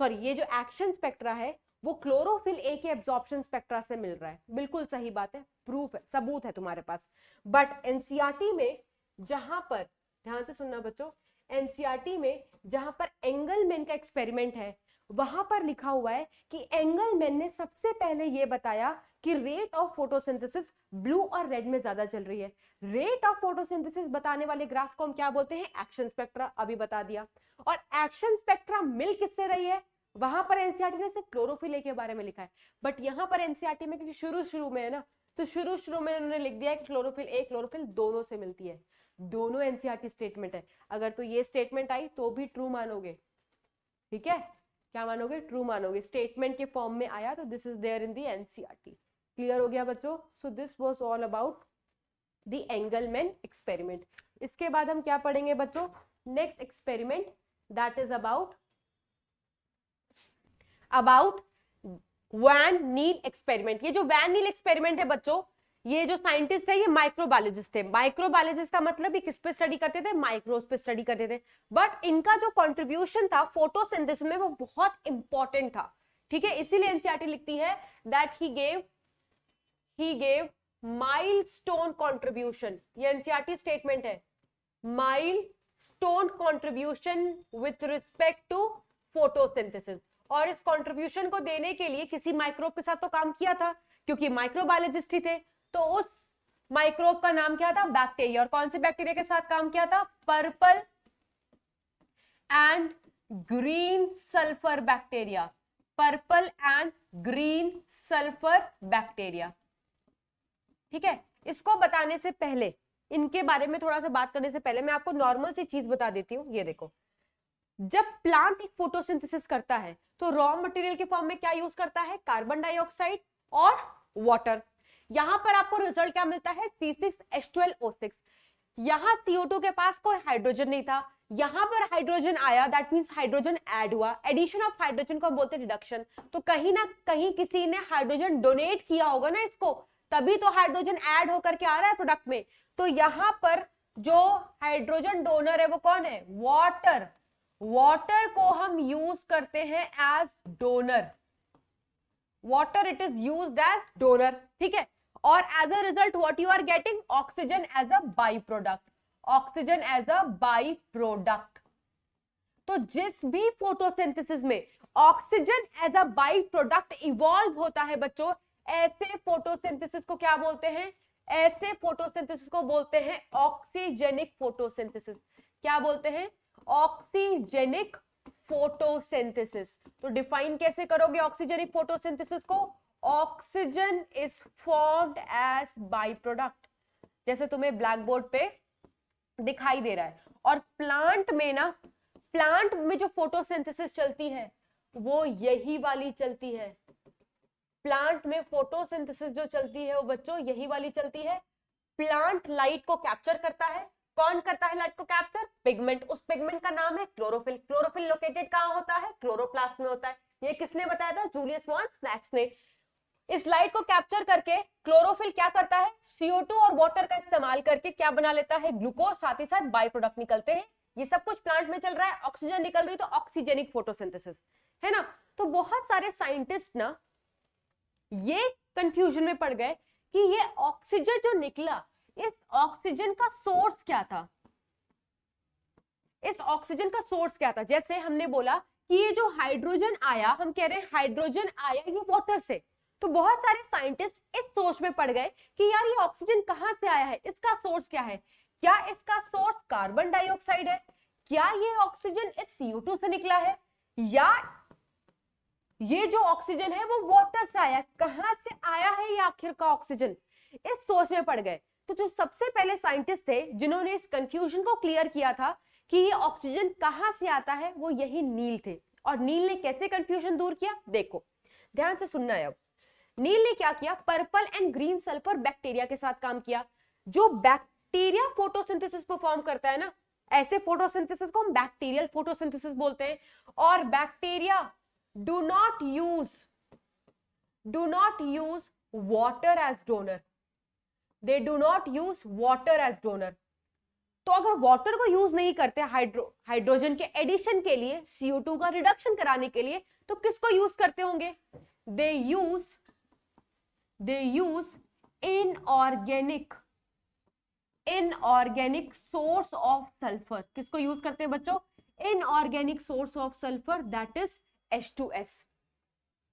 सॉरी ये जो एक्शन स्पेक्ट्रा है वो क्लोरोफिल ए के एब्जॉर्प्शन स्पेक्ट्रा से मिल रहा है। बिल्कुल सही बात है, प्रूफ है, सबूत है तुम्हारे पास। बट एनसीईआरटी में जहां पर, ध्यान से सुनना बच्चों, एनसीईआरटी में जहां पर एंगलमैन का एक्सपेरिमेंट है वहां पर लिखा हुआ है कि एंगलमैन ने सबसे पहले ये बताया कि रेट ऑफ फोटोसिंथेसिस ब्लू और रेड में ज्यादा चल रही है। रेट ऑफ फोटोसिंथेसिस बताने वाले ग्राफ को हम क्या बोलते हैं? एक्शन स्पेक्ट्रा, अभी बता दिया। और एक्शन स्पेक्ट्रा मिल किससे रही है? वहां पर एनसीईआरटी ने सिर्फ क्लोरोफिल ए के बारे में लिखा है, बट यहाँ पर एनसीईआरटी में क्योंकि शुरू में है ना, तो शुरू में उन्होंने लिख दिया है कि क्लोरोफिल ए क्लोरोफिल दोनों से मिलती है। दोनों एनसीईआरटी स्टेटमेंट है। अगर तो ये स्टेटमेंट आई तो भी ट्रू मानोगे, ठीक है? क्या मानोगे? ट्रू मानोगे। स्टेटमेंट के फॉर्म में आया तो this is there in the NCERT. Clear हो गया बच्चों? So this was all about the Engelmann experiment. इसके बाद हम क्या पढ़ेंगे बच्चों? Next experiment that is about Van Niel experiment. ये जो वैन नील एक्सपेरिमेंट है बच्चों, ये जो साइंटिस्ट है ये माइक्रोबायोलॉजिस्ट थे। माइक्रोबायोलॉजिस्ट का मतलब भी किस पे स्टडी करते थे? माइक्रोस पे स्टडी करते थे। बट इनका जो कंट्रीब्यूशन था फोटोसिंथेसिस में वो बहुत इंपॉर्टेंट था, ठीक है? इसीलिए एनसीईआरटी लिखती है that he gave milestone contribution. ये एनसीईआरटी स्टेटमेंट है, milestone contribution with respect to photosynthesis. और इस कंट्रीब्यूशन को देने के लिए किसी माइक्रोब के साथ तो काम किया था, क्योंकि माइक्रोबायोलॉजिस्ट ही थे। तो उस माइक्रोब का नाम क्या था? बैक्टीरिया। और कौन से बैक्टीरिया के साथ काम किया था? Purple and green sulphur bacteria. Purple and green sulphur bacteria, ठीक है? इसको बताने से पहले, इनके बारे में थोड़ा सा बात करने से पहले मैं आपको नॉर्मल सी चीज बता देती हूँ। ये देखो, जब प्लांट एक फोटोसिंथेसिस करता है तो रॉ मटेरियल के फॉर्म में क्या यूज करता है? कार्बन डाइऑक्साइड और वाटर। यहां पर आपको रिजल्ट क्या मिलता है? C6H12O6। यहां CO2 के पास कोई हाइड्रोजन नहीं था, यहां पर हाइड्रोजन आया, दैट मींस हाइड्रोजन ऐड हुआ। एडिशन ऑफ हाइड्रोजन को हम बोलते हैं रिडक्शन। तो कहीं ना कहीं किसी ने हाइड्रोजन डोनेट किया होगा ना इसको, तभी तो हाइड्रोजन ऐड होकर के आ रहा है प्रोडक्ट में। तो यहां पर जो हाइड्रोजन डोनर है वो कौन है? वाटर। वाटर को हम यूज करते हैं as donor. Water it is used as donor, ठीक है? और as a result what you are getting? Oxygen as a by product. Oxygen as a by product. तो जिस भी फोटोसिंथेसिस में oxygen as a by product evolve होता है बच्चों, ऐसे फोटोसिंथेसिस को क्या बोलते हैं? ऐसे फोटोसिंथेसिस को बोलते हैं ऑक्सीजेनिक फोटोसिंथेसिस। क्या बोलते हैं? Oxygenic photosynthesis. तो डिफाइन कैसे करोगे ऑक्सीजेनिक फोटोसिंथेसिस को? Oxygen is formed as by product, जैसे तुम्हें ब्लैक बोर्ड पे दिखाई दे रहा है। और प्लांट में ना, प्लांट में जो फोटोसिंथेसिस चलती है वो यही वाली चलती है। प्लांट में फोटोसिंथेसिस जो चलती है वो बच्चों यही वाली चलती है। प्लांट लाइट को कैप्चर करता है। कौन करता है लाइट को कैप्चर? पिगमेंट। उस पिगमेंट का नाम है क्लोरोफिल। क्लोरोफिल लोकेटेड कहां होता है? क्लोरोप्लास्ट में होता है। ये किसने बताया था? जूलियस वॉन स्नैक्स ने। इस लाइट को कैप्चर करके क्लोरोफिल क्या करता है? CO2 और वाटर का इस्तेमाल करके क्या बना लेता है? ग्लूकोज। साथ ही साथ बाई प्रोडक्ट निकलते हैं। ये सब कुछ प्लांट में चल रहा है, ऑक्सीजन निकल रही, तो ऑक्सीजेनिक फोटोसिंथेसिस है ना। तो बहुत सारे साइंटिस्ट ना ये कंफ्यूजन में पड़ गए कि ये ऑक्सीजन जो निकला, इस ऑक्सीजन का सोर्स क्या था? इस ऑक्सीजन का सोर्स क्या था? जैसे हमने बोला कि ये जो हाइड्रोजन आया, हम कह रहे हैं हाइड्रोजन आया ये वाटर से। तो बहुत सारे साइंटिस्ट इस सोच में पड़ गए कि यार ये ऑक्सीजन कहां से आया है, इसका सोर्स क्या है? क्या इसका सोर्स कार्बन डाइऑक्साइड है? क्या ये ऑक्सीजन इस CO2 से निकला है? या ये जो ऑक्सीजन है वो वाटर से आया? कहां से आया है ये आखिर का ऑक्सीजन? इस सोच में पड़ गए। तो जो सबसे पहले साइंटिस्ट थे जिन्होंने इस कंफ्यूजन को क्लियर किया था कि ये ऑक्सीजन कहां से आता है, वो यही नील थे। और नील ने कैसे कंफ्यूजन दूर किया? देखो ध्यान से सुनना है। अब नील ने क्या किया? Purple and green sulphur bacteria के साथ काम किया। जो बैक्टीरिया फोटोसिंथेसिस परफॉर्म करता है ना, ऐसे फोटोसिंथेसिस को हम बैक्टीरियल फोटोसिंथेसिस बोलते हैं। और bacteria do not use water as donor, they do not use water as donor. तो अगर वाटर को यूज नहीं करते हाइड्रोजन के एडिशन के लिए, CO2 का रिडक्शन कराने के लिए, तो किसको यूज करते होंगे? They use inorganic source of sulphur. किसको यूज करते हैं बच्चों? Inorganic source of sulphur, that is H2S।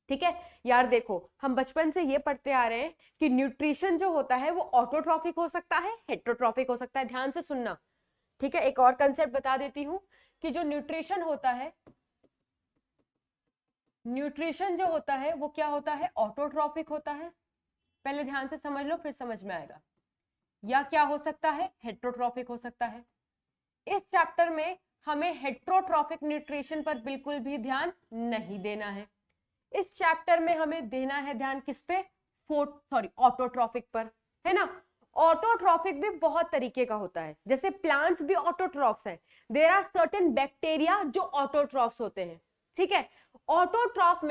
ठीक है यार, देखो हम बचपन से ये पढ़ते आ रहे हैं कि न्यूट्रिशन जो होता है वो ऑटोट्रॉफिक हो सकता है, हेट्रोट्रॉफिक हो सकता है। ध्यान से सुनना, ठीक है। एक और कंसेप्ट बता देती हूं कि जो न्यूट्रिशन होता है, न्यूट्रिशन जो होता है वो क्या होता है? ऑटोट्रॉफिक होता है। पहले ध्यान से समझ लो, फिर समझ में आएगा। या क्या हो सकता है? हेट्रोट्रॉफिक हो सकता है। इस चैप्टर में हमें हेट्रोट्रॉफिक न्यूट्रिशन पर बिल्कुल भी ध्यान नहीं देना है। इस चैप्टर में हमें देना है ध्यान किस पे? ऑटोट्रॉफिक पर, है ना। ऑटोट्रॉफिक भी बहुत तरीके का होता है, जैसे प्लांट्स भी ऑटोट्रॉफ्स हैं। देयर आर सर्टेन बैक्टीरिया जो ऑटोट्रॉफ्स होते हैं, ठीक है। ऑटोट्रॉफ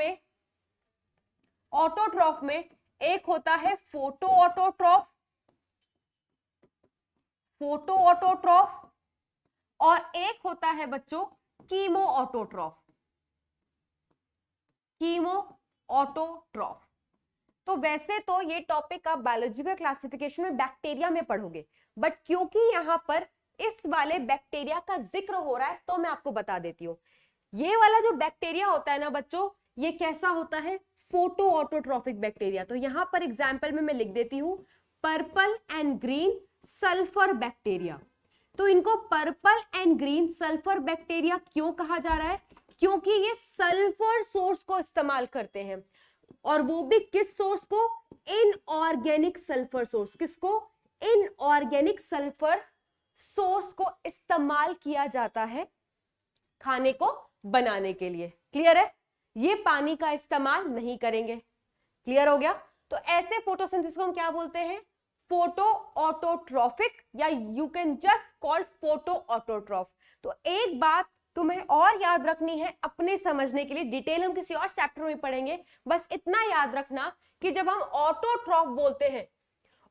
में एक होता है फोटो ऑटोट्रॉफ और एक होता है बच्चों कीमो ऑटोट्रॉफ। तो वैसे तो ये टॉपिक आप बायोलॉजिकल क्लासिफिकेशन में बैक्टीरिया में पढ़ोगे, बट क्योंकि यहां पर इस वाले बैक्टीरिया का जिक्र हो रहा है तो मैं आपको बता देती हूँ। ये वाला जो बैक्टीरिया होता है ना बच्चों, ये कैसा होता है? Photo autotrophic bacteria. तो यहां पर एग्जाम्पल में मैं लिख देती हूं purple and green sulphur bacteria. तो इनको purple and green sulphur bacteria क्यों कहा जा रहा है? क्योंकि ये सल्फर सोर्स को इस्तेमाल करते हैं, और वो भी किस सोर्स को? Inorganic sulphur source. किसको? इनऑर्गेनिक सल्फर सोर्स को इस्तेमाल किया जाता है खाने को बनाने के लिए। क्लियर है? ये पानी का इस्तेमाल नहीं करेंगे। क्लियर हो गया? तो ऐसे फोटोसिंथेसिस को हम क्या बोलते हैं? फोटो ऑटोट्रॉफिक, या you can just call photo autotroph. तो एक बात तुम्हें और याद रखनी है अपने समझने के लिए, डिटेल हम किसी और चैप्टर में पढ़ेंगे, बस इतना याद रखना कि जब हम ऑटोट्रॉफ बोलते हैं,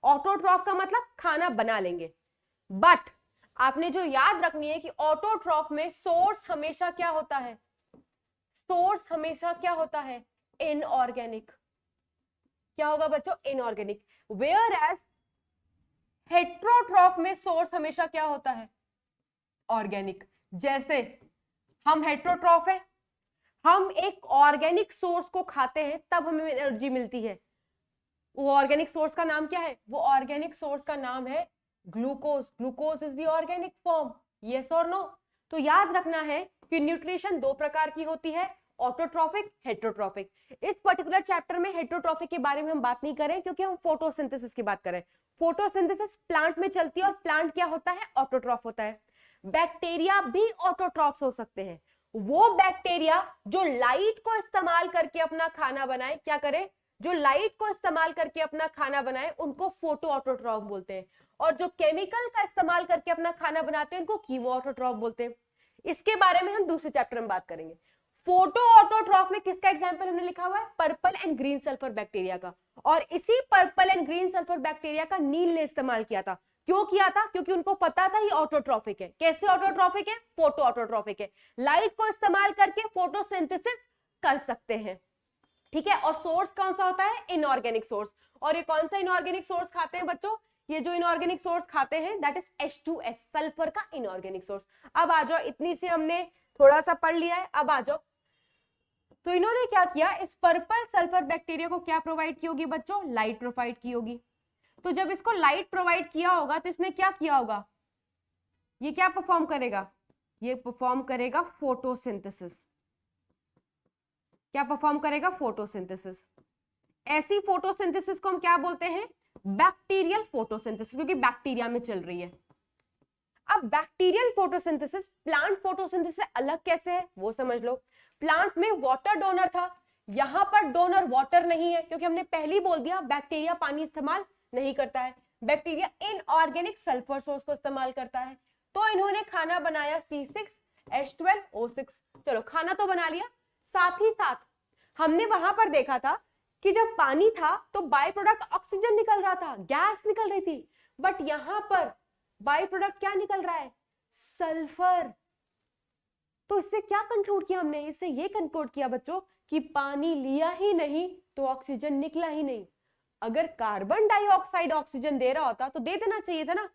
ऑटोट्रॉफ का मतलब खाना बना लेंगे, बट आपने जो याद रखनी है कि ऑटोट्रॉफ में सोर्स हमेशा क्या होता है? सोर्स हमेशा क्या होता है? इनऑर्गेनिक। क्या होगा बच्चों? इनऑर्गेनिक। वेयर एज हेट्रोट्रॉफ में सोर्स हमेशा क्या होता है? ऑर्गेनिक। जैसे हम हेट्रोट्रॉफ है, हम एक ऑर्गेनिक सोर्स को खाते हैं तब हमें एनर्जी मिलती है। वो ऑर्गेनिक सोर्स का नाम क्या है? वो ऑर्गेनिक सोर्स का नाम है glucose. Glucose is the organic form. Yes और नो? तो याद रखना है कि न्यूट्रिशन दो प्रकार की होती है, ऑटोट्रॉफिक, हेट्रोट्रॉफिक। इस पर्टिकुलर चैप्टर में हेट्रोट्रॉफिक के बारे में हम बात नहीं करें, क्योंकि हम फोटोसिंथेसिस की बात करें। फोटोसिंथेसिस प्लांट में चलती है, और प्लांट क्या होता है? ऑटोट्रॉफ होता है। बैक्टीरिया भी ऑटोट्रॉफ्स हो सकते हैं। वो बैक्टीरिया जो लाइट को इस्तेमाल करके अपना खाना बनाए, क्या करे? जो लाइट को इस्तेमाल करके अपना खाना बनाए, उनको फोटो ऑटोट्रॉफ बोलते हैं। और जो केमिकल का इस्तेमाल करके अपना खाना बनाते हैं, उनको कीमो ऑटोट्रॉफ बोलते हैं। इसके बारे में हम दूसरे चैप्टर में बात करेंगे। फोटो ऑटोट्रॉफ में किसका एग्जांपल हमने लिखा हुआ है? Purple and green sulphur bacteria का। और इसी purple and green sulphur bacteria का नील ने इस्तेमाल किया था। क्यों किया था? क्योंकि उनको पता था ये ऑटोट्रॉफिक है। कैसे ऑटोट्रॉफिक है? फोटो ऑटोट्रॉफिक है। लाइट को इस्तेमाल करके फोटोसिंथेसिस कर सकते हैं, ठीक है। और सोर्स कौन सा होता है? Inorganic source. और ये कौन सा इनऑर्गेनिक सोर्स खाते हैं बच्चों? ये जो इनऑर्गेनिक सोर्स खाते हैं दैट इज H2S, सल्फर का इनऑर्गेनिक सोर्स। अब आ जाओ, इतनी से हमने थोड़ा सा पढ़ लिया है, अब आ जाओ। तो इन्होंने क्या किया? इस पर्पल सल्फर बैक्टीरिया को क्या प्रोवाइड की होगी बच्चों? लाइट प्रोवाइड की होगी। तो जब इसको लाइट प्रोवाइड किया होगा तो इसने क्या किया होगा? ये क्या परफॉर्म करेगा? ये परफॉर्म करेगा फोटोसिंथेसिस। क्या परफॉर्म करेगा? फोटोसिंथेसिस। ऐसी फोटोसिंथेसिस को हम क्या बोलते हैं? बैक्टीरियल फोटोसिंथेसिस, क्योंकि बैक्टीरिया में चल रही है। अब बैक्टीरियल फोटोसिंथेसिस प्लांट फोटोसिंथेसिस से अलग कैसे है वो समझ लो। प्लांट में वाटर डोनर था, यहां पर डोनर वाटर नहीं है, क्योंकि हमने पहले ही बोल दिया बैक्टीरिया पानी इस्तेमाल नहीं करता है। बैक्टीरिया इनऑर्गेनिक सल्फर सोर्स को इस्तेमाल करता है। तो इन्होंने खाना बनाया C6H12O6। चलो खाना तो बना लिया, साथ ही साथ हमने वहां पर देखा था कि जब पानी था तो बाय प्रोडक्ट ऑक्सीजन निकल रहा था, गैस निकल रही थी, बट यहां पर बाय प्रोडक्ट क्या निकल रहा है, सल्फर। तो इससे क्या कंक्लूड किया हमने, इससे ये कंक्लूड किया बच्चों कि पानी लिया ही नहीं तो ऑक्सीजन निकला ही नहीं। अगर कार्बन डाइऑक्साइड ऑक्सीजन दे रहा होता तो दे देना चाहिए था ना,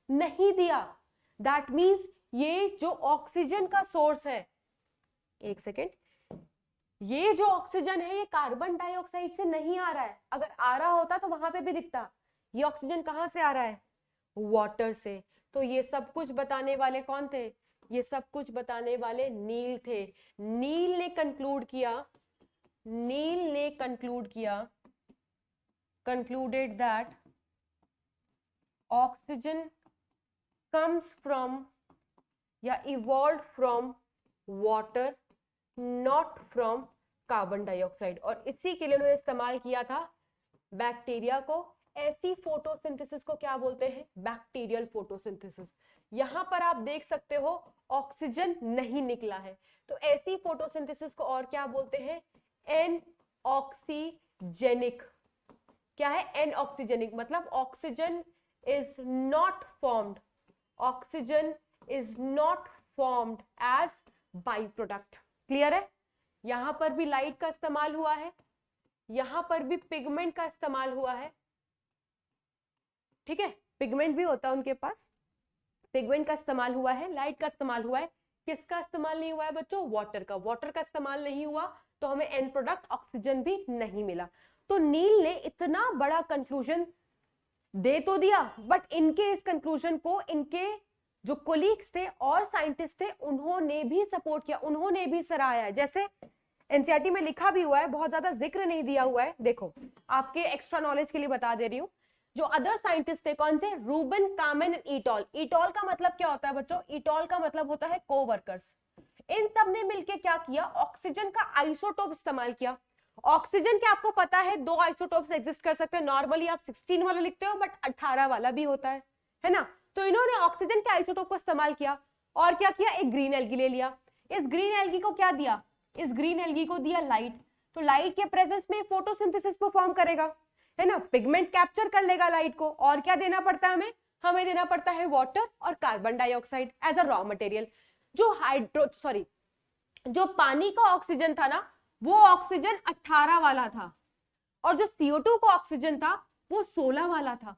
नहीं दिया। दैट मीन्स ये जो ऑक्सीजन का सोर्स है, एक सेकेंड, ये जो ऑक्सीजन है ये कार्बन डाइऑक्साइड से नहीं आ रहा है। अगर आ रहा होता तो वहां पे भी दिखता। ये ऑक्सीजन कहां से आ रहा है, वाटर से। तो ये सब कुछ बताने वाले कौन थे, ये सब कुछ बताने वाले नील थे। नील ने कंक्लूड किया, concluded that oxygen comes from या evolved from water not from carbon dioxide. और इसी के लिए उन्होंने इस्तेमाल किया था बैक्टीरिया को। ऐसी फोटोसिंथेसिस को क्या बोलते हैं, बैक्टीरियल फोटोसिंथेसिस। यहां पर आप देख सकते हो ऑक्सीजन नहीं निकला है, तो ऐसी फोटोसिंथेसिस को और क्या बोलते हैं, एनऑक्सीजेनिक। क्या है, एनऑक्सीजेनिक, मतलब oxygen is not formed, oxygen is not formed as by product. Clear है। यहां पर भी लाइट का इस्तेमाल हुआ है, यहां पर भी पिगमेंट का इस्तेमाल हुआ है, ठीक है, पिगमेंट भी होता है उनके पास, पिगमेंट का इस्तेमाल हुआ है, लाइट का इस्तेमाल हुआ है। किसका इस्तेमाल नहीं हुआ है बच्चों, वाटर का। वाटर का इस्तेमाल नहीं हुआ तो हमें एंड प्रोडक्ट ऑक्सीजन भी नहीं मिला। तो नील ने इतना बड़ा कंक्लूजन दे तो दिया, बट इनके इस कंक्लूजन को इनके जो कोलीग्स थे और साइंटिस्ट थे उन्होंने भी सपोर्ट किया, उन्होंने भी सराहाया। जैसे एनसीईआरटी में लिखा भी हुआ है, बहुत ज्यादा जिक्र नहीं दिया हुआ है, देखो आपके एक्स्ट्रा नॉलेज के लिए बता दे रही हूँ। जो अदर साइंटिस्ट थे कौन से, रूबन, कामेन एंड ईटॉल। ईटॉल का मतलब क्या होता है बच्चों, ईटॉल का मतलब होता है कोवर्कर्स। इन सब ने मिलकर क्या किया, ऑक्सीजन का आइसोटोप इस्तेमाल किया। ऑक्सीजन के आपको पता है दो आइसोटोप्स एग्जिस्ट कर सकते हैं, नॉर्मली आप 16 वाला लिखते हो बट 18 वाला भी होता है ना। तो इन्होंने ऑक्सीजन के आइसोटोप को इस्तेमाल किया और क्या किया, एक ग्रीन एल्गी ले लिया। इस ग्रीन एल्गी को क्या दिया, इस ग्रीन एल्गी को दिया लाइट। तो लाइट के प्रेजेंस में फोटोसिंथेसिस परफॉर्म करेगा, है ना, पिगमेंट कैप्चर कर लेगा लाइट को। और क्या देना पड़ता है हमें देना पड़ता है वाटर और carbon dioxide as a raw material. जो पानी का ऑक्सीजन था ना, वो ऑक्सीजन 18 वाला था, और जो CO2 का ऑक्सीजन था वो 16 वाला था।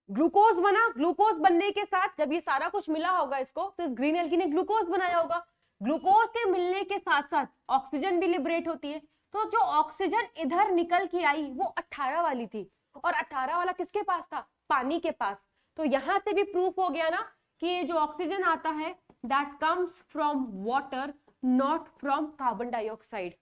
ग्लूकोज बना, ग्लूकोज बनने के साथ जब ये सारा कुछ मिला होगा इसको, तो इस ग्रीन एल्गी ने ग्लूकोज बनाया होगा। ग्लूकोज के मिलने के साथ साथ ऑक्सीजन भी लिबरेट होती है। तो जो ऑक्सीजन इधर निकल के आई वो 18 वाली थी, और 18 वाला किसके पास था, पानी के पास। तो यहां से भी प्रूफ हो गया ना कि ये जो ऑक्सीजन आता है that comes from water not from carbon dioxide.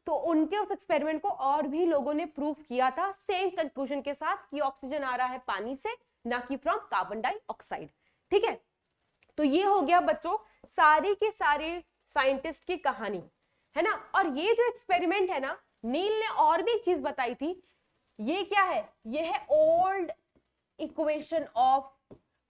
तो उनके उस एक्सपेरिमेंट को और भी लोगों ने प्रूफ किया था सेम कंक्लूजन के साथ कि ऑक्सीजन आ रहा है पानी से, ना कि फ्रॉम कार्बन डाइऑक्साइड। ठीक है, तो ये हो गया बच्चों सारी की सारी साइंटिस्ट की कहानी, है ना। और ये जो एक्सपेरिमेंट है ना, नील ने और भी एक चीज बताई थी। ये क्या है, ये है ओल्ड इक्वेशन ऑफ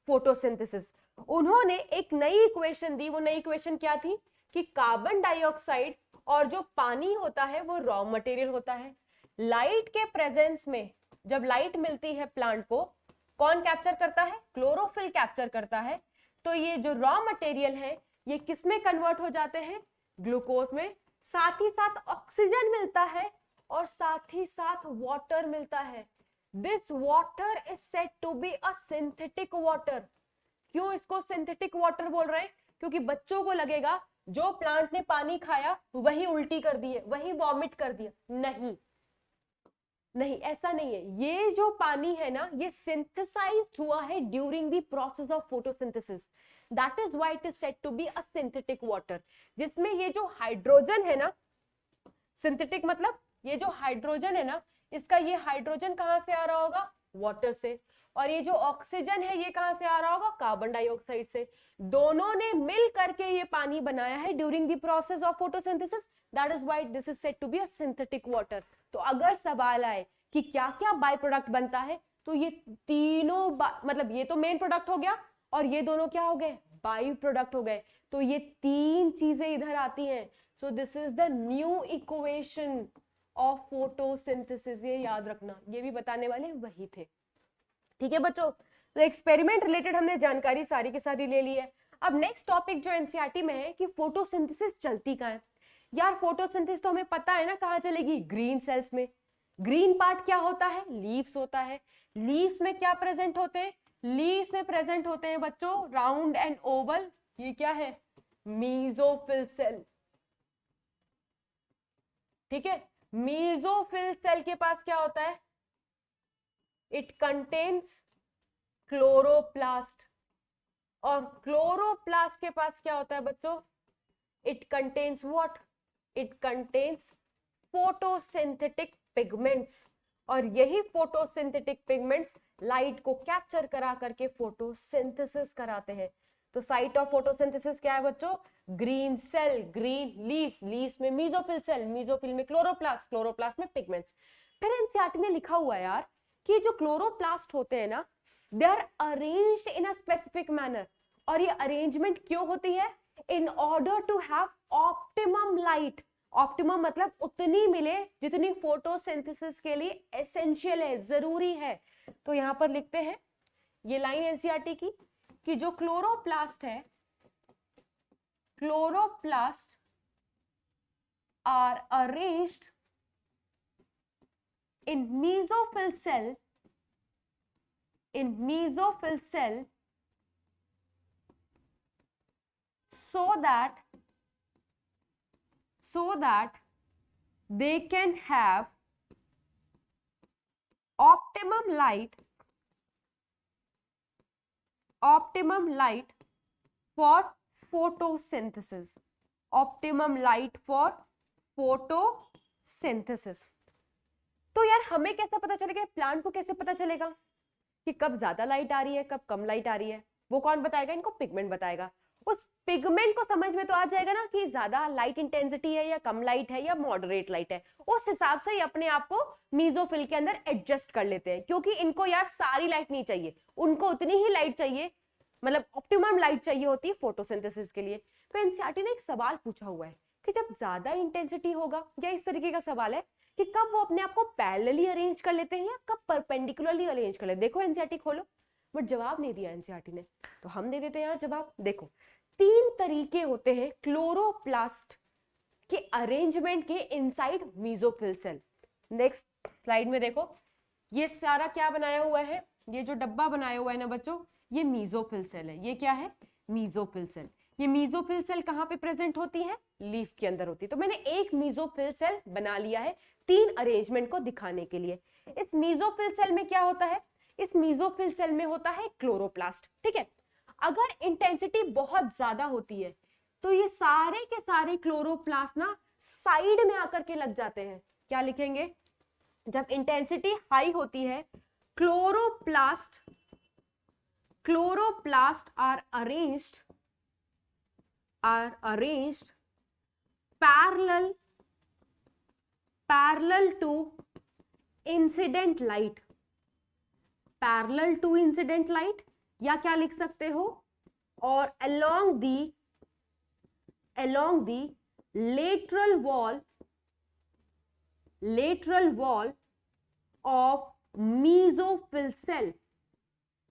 फोटोसिंथेसिस। उन्होंने एक नई इक्वेशन दी। वो नई इक्वेशन क्या थी कि कार्बन डाइऑक्साइड और जो पानी होता है वो रॉ मटेरियल होता है। लाइट के प्रेजेंस में जब लाइट मिलती है प्लांट को, कौन कैप्चर करता है, क्लोरोफिल कैप्चर करता है। तो ये जो रॉ मटेरियल है ये किस में कन्वर्ट हो जाते हैं, ग्लूकोज में। साथ ही साथ ऑक्सीजन मिलता है और साथ ही साथ वाटर मिलता है। This water is said to be a synthetic water. क्यों इसको सिंथेटिक वाटर बोल रहे हैं, क्योंकि बच्चों को लगेगा जो प्लांट ने पानी खाया वही उल्टी कर दी है, वही वॉमिट कर दिया। नहीं नहीं, ऐसा नहीं है। ये जो पानी है ना, ये सिंथेसाइज्ड हुआ है during the process of photosynthesis. That is why it is said to be a synthetic water, जिसमें ये जो हाइड्रोजन है ना, सिंथेटिक मतलब ये जो हाइड्रोजन है ना, इसका ये हाइड्रोजन कहां से आ रहा होगा, वाटर से। और ये जो ऑक्सीजन है ये कहां से आ रहा होगा, कार्बन डाइऑक्साइड से। दोनों ने मिल करके ये पानी बनाया है during the process of photosynthesis. That is why this is said to be a synthetic water. तो अगर सवाल आए कि क्या क्या बाय प्रोडक्ट बनता है, तो ये तीनों मतलब ये तो मेन प्रोडक्ट हो गया और ये दोनों क्या हो गए, बाई प्रोडक्ट हो गए। तो ये तीन चीजें इधर आती हैं। So this is the new equation of photosynthesis. ये याद रखना, ये भी बताने वाले वही थे। ठीक है बच्चों, तो एक्सपेरिमेंट रिलेटेड हमने जानकारी सारी की सारी ले ली है। अब नेक्स्ट टॉपिक जो एनसीईआरटी में है कि फोटोसिंथेसिस चलती कहाँ है। यार फोटोसिंथेसिस तो हमें पता है ना कहाँ चलेगी, ग्रीन सेल्स में। ग्रीन पार्ट क्या होता है, लीव्स होता है। लीव्स में क्या प्रेजेंट होते हैं, लीव्स में प्रेजेंट होते हैं बच्चों राउंड एंड ओवल, ये क्या है, मेसोफिल सेल। ठीक है, मेसोफिल सेल के पास क्या होता है, इट कंटेन्स क्लोरोप्लास्ट। और क्लोरोप्लास्ट के पास क्या होता है बच्चों, it contains what, it contains photosynthetic pigments. और यही फोटोसिंथेटिक पिगमेंट्स लाइट को कैप्चर करा करके फोटोसिंथेसिस कराते हैं। तो साइट ऑफ फोटोसिंथेसिस क्या है बच्चों, green cell, green leaves, leaves में मेसोफिल सेल, मेसोफिल में क्लोरोप्लास्ट, क्लोरोप्लास्ट में पिगमेंट्स। फिर एनसीईआरटी ने लिखा हुआ है यार कि जो क्लोरोप्लास्ट होते हैं ना, they are arranged in a specific manner. और ये अरेंजमेंट क्यों होती है, in order to have optimum light. Optimum मतलब उतनी मिले जितनी फोटोसिंथेसिस के लिए एसेंशियल है, जरूरी है। तो यहां पर लिखते हैं ये लाइन एनसीईआरटी की कि जो क्लोरोप्लास्ट है, chloroplast are arranged in mesophyll cell, in mesophyll cell so that they can have optimum light for photosynthesis, optimum light for photosynthesis। तो यार हमें कैसे पता चलेगा, प्लांट को कैसे पता चलेगा कि कब ज्यादा लाइट आ रही है, कब कम लाइट आ रही है, वो कौन बताएगा, इनको पिगमेंट बताएगा। उस पिगमेंट को समझ में तो आ जाएगा ना कि ज्यादा लाइट इंटेंसिटी है या कम लाइट है या मॉडरेट लाइट है। उस हिसाब से ही अपने आप को मेसोफिल के अंदर एडजस्ट कर लेते हैं, क्योंकि इनको यार सारी लाइट नहीं चाहिए, उनको उतनी ही लाइट चाहिए, मतलब ऑप्टिमम लाइट चाहिए होती है फोटोसिंथेसिस के लिए। तो एनसीईआरटी ने एक सवाल पूछा हुआ है कि जब ज्यादा इंटेंसिटी होगा, या इस तरीके का सवाल है कि कब वो अपने आप को पैरेलली अरेंज कर लेते हैं या कब परपेंडिकुलरली अरेंज कर लेते हैं। देखो एनसीईआरटी खोलो, बट जवाब नहीं दिया एनसीईआरटी ने, तो हम दे देते हैं यहाँ जवाब। देखो तीन तरीके होते हैं क्लोरोप्लास्ट के अरेंजमेंट के inside mesophyll cell. Next slide में देखो, ये सारा क्या बनाया हुआ है, ये जो डब्बा बनाया हुआ है ना बच्चों, ये मेसोफिल सेल है। ये क्या है, मेसोफिल सेल। ये मेसोफिल सेल कहाँ पे प्रेजेंट होती है, लीफ के अंदर होती है। तो मैंने एक मेसोफिल सेल बना लिया है तीन अरेंजमेंट को दिखाने के लिए। इस मेसोफिल सेल में क्या होता है, इस मेसोफिल सेल में होता है क्लोरोप्लास्ट। ठीक है, अगर इंटेंसिटी बहुत ज्यादा होती है तो ये सारे के सारे क्लोरोप्लास्ट ना साइड में आकर के लग जाते हैं। क्या लिखेंगे, जब इंटेंसिटी हाई होती है, chloroplast are arranged parallel to incident light, parallel to incident light, या क्या लिख सकते हो, और along the lateral wall of mesophyll cell,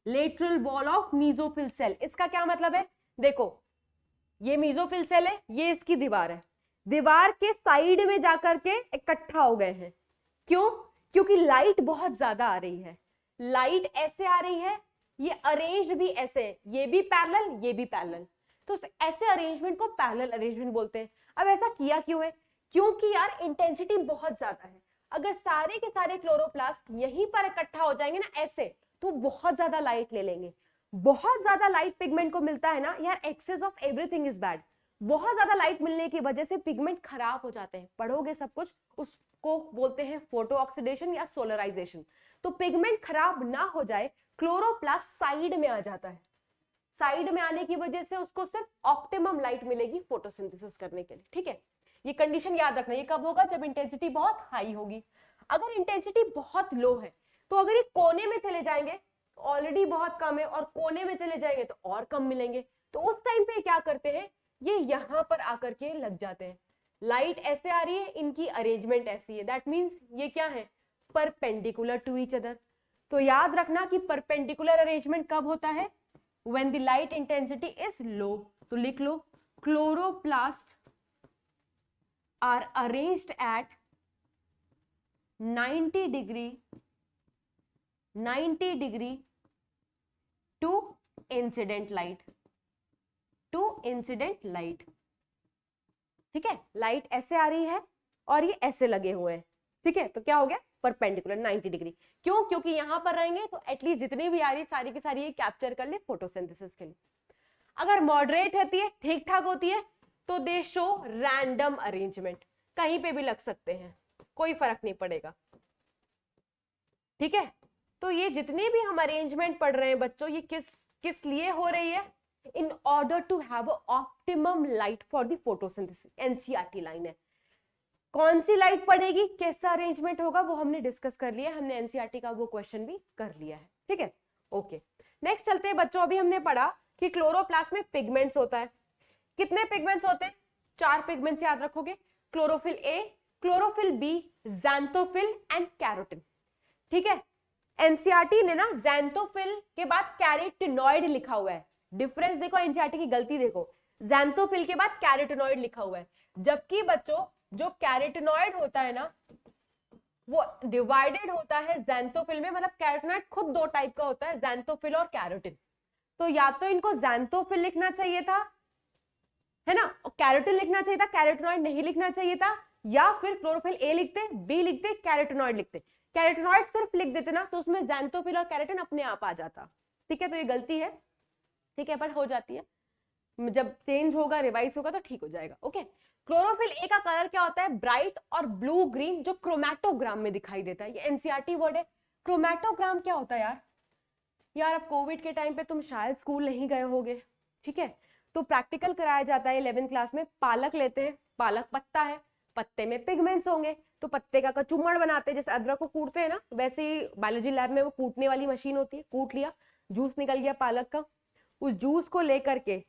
lateral wall of mesophyll cell। इसका क्या मतलब है, देखो ये मेसोफिल सेल है, ये इसकी दीवार है, दीवार के साइड में जाकर के इकट्ठा हो गए हैं। क्यों, क्योंकि लाइट बहुत ज्यादा आ रही है, लाइट ऐसे आ रही है, ये अरेंज भी ऐसे है, ये भी पैरेलल, ये भी पैरेलल, तो ऐसे अरेंजमेंट को पैरेलल अरेंजमेंट बोलते हैं। अब ऐसा किया क्यों है, क्योंकि यार इंटेंसिटी बहुत ज्यादा है। अगर सारे के सारे क्लोरोप्लास्ट यहीं पर इकट्ठा हो जाएंगे ना ऐसे, तो बहुत ज्यादा लाइट ले लेंगे। बहुत ज्यादा लाइट पिगमेंट को मिलता है ना यार, excess of everything is bad. बहुत ज्यादा लाइट मिलने की वजह से पिगमेंट खराब हो जाते हैं, पढ़ोगे सब कुछ, उसको बोलते हैं फोटो ऑक्सीडेशन या सोलराइजेशन। तो पिगमेंट खराब ना हो जाए, क्लोरोप्लास्ट साइड में आ जाता है, साइड में आने की वजह से उसको सिर्फ ऑप्टिमम लाइट मिलेगी फोटोसिंथेसिस करने के लिए। ठीक है, ये कंडीशन याद रखना। ये कब होगा, जब इंटेंसिटी बहुत हाई होगी। अगर इंटेंसिटी बहुत लो है, तो अगर ये कोने में चले जाएंगे ऑलरेडी बहुत कम है, और कोने में चले जाएंगे तो और कम मिलेंगे। तो उस टाइम पे क्या करते हैं, ये यहां पर आकर के लग जाते हैं। लाइट ऐसे आ रही है, इनकी अरेंजमेंट ऐसी है, दैट मीन्स ये क्या है, परपेंडिकुलर टू ईच अदर। तो याद रखना कि परपेंडिकुलर अरेंजमेंट कब होता है, when the light intensity is low. तो लिख लो, chloroplast are arranged at 90 degree to incident light, ठीक है। लाइट ऐसे आ रही है और ये ऐसे लगे हुए हैं, ठीक है। तो क्या हो गया, परपेंडिकुलर 90 डिग्री। क्यों, क्योंकि यहां पर रहेंगे तो एटलीस्ट जितनी भी आ रही सारी की सारी ये कैप्चर कर ले फोटोसिंथेसिस के लिए। अगर मॉडरेट रहती है, ठीक ठाक होती है, तो दे शो रैंडम अरेंजमेंट, कहीं पे भी लग सकते हैं, कोई फर्क नहीं पड़ेगा, ठीक है। तो ये जितनी भी हम अरेंजमेंट पढ़ रहे हैं बच्चों, ये किस लिए हो रही है, in order to have optimum light for the photosynthesis. NCERT line है। कौन सी लाइट पड़ेगी, कैसा अरेंजमेंट होगा, वो हमने डिस्कस कर लिया, हमने एनसीईआरटी का वो क्वेश्चन भी कर लिया है, ठीक है। ओके, नेक्स्ट चलते हैं बच्चों। अभी हमने पढ़ा कि क्लोरोप्लास्ट में पिगमेंट्स होता है। कितने पिगमेंट्स होते हैं, 4 पिगमेंट्स याद रखोगे, chlorophyll A, chlorophyll B, xanthophyll and carotene, ठीक है। एनसीईआरटी ने ना ज़ैंथोफिल के बाद कैरोटिनॉइड लिखा हुआ है। डिफरेंस देखो, एनसीईआरटी की गलती देखो, ज़ैंथोफिल के बाद कैरोटिनॉइड लिखा हुआ है, जबकि बच्चों जो कैरोटिनॉइड होता है ना वो डिवाइडेड होता है ज़ैंथोफिल में। मतलब कैरोटिनॉइड खुद 2 टाइप का होता है, ज़ैंथोफिल और कैरोटिन। तो या तो इनको ज़ैंथोफिल लिखना चाहिए था, है ना, और कैरोटिन लिखना चाहिए था, कैरोटिनॉइड नहीं लिखना चाहिए था, या फिर क्लोरोफिल ए लिखते, बी लिखते, कैरोटिनॉइड लिखते। कैरोटिनॉइड सिर्फ लिख देते ना तो उसमें ज़ैंथोफिल और कैरोटिन अपने आप आ जाता, ठीक है। तो ये गलती है, ठीक है, पर हो जाती है, जब चेंज होगा रिवाइज होगा तो ठीक हो जाएगा, ओके। क्लोरोफिल ए का कलर क्या होता है, ब्राइट और ब्लू ग्रीन, जो क्रोमैटोग्राम में दिखाई देता है। ये एनसीईआरटी वर्ड है। क्रोमैटोग्राम क्या होता है यार अब कोविड के टाइम पे तुम शायद स्कूल नहीं गए होगे, ठीक है। तो प्रैक्टिकल कराया जाता है 11th क्लास में। पालक लेते हैं, पालक पत्ता है, पत्ते में पिगमेंट्स होंगे, तो पत्ते का कचूमड़ बनाते हैं, जैसे अदरक को कूटते हैं ना, वैसे ही बायोलॉजी लैब में वो कूटने वाली मशीन होती है। कूट लिया, जूस निकल गया पालक का, उस जूस को लेकर के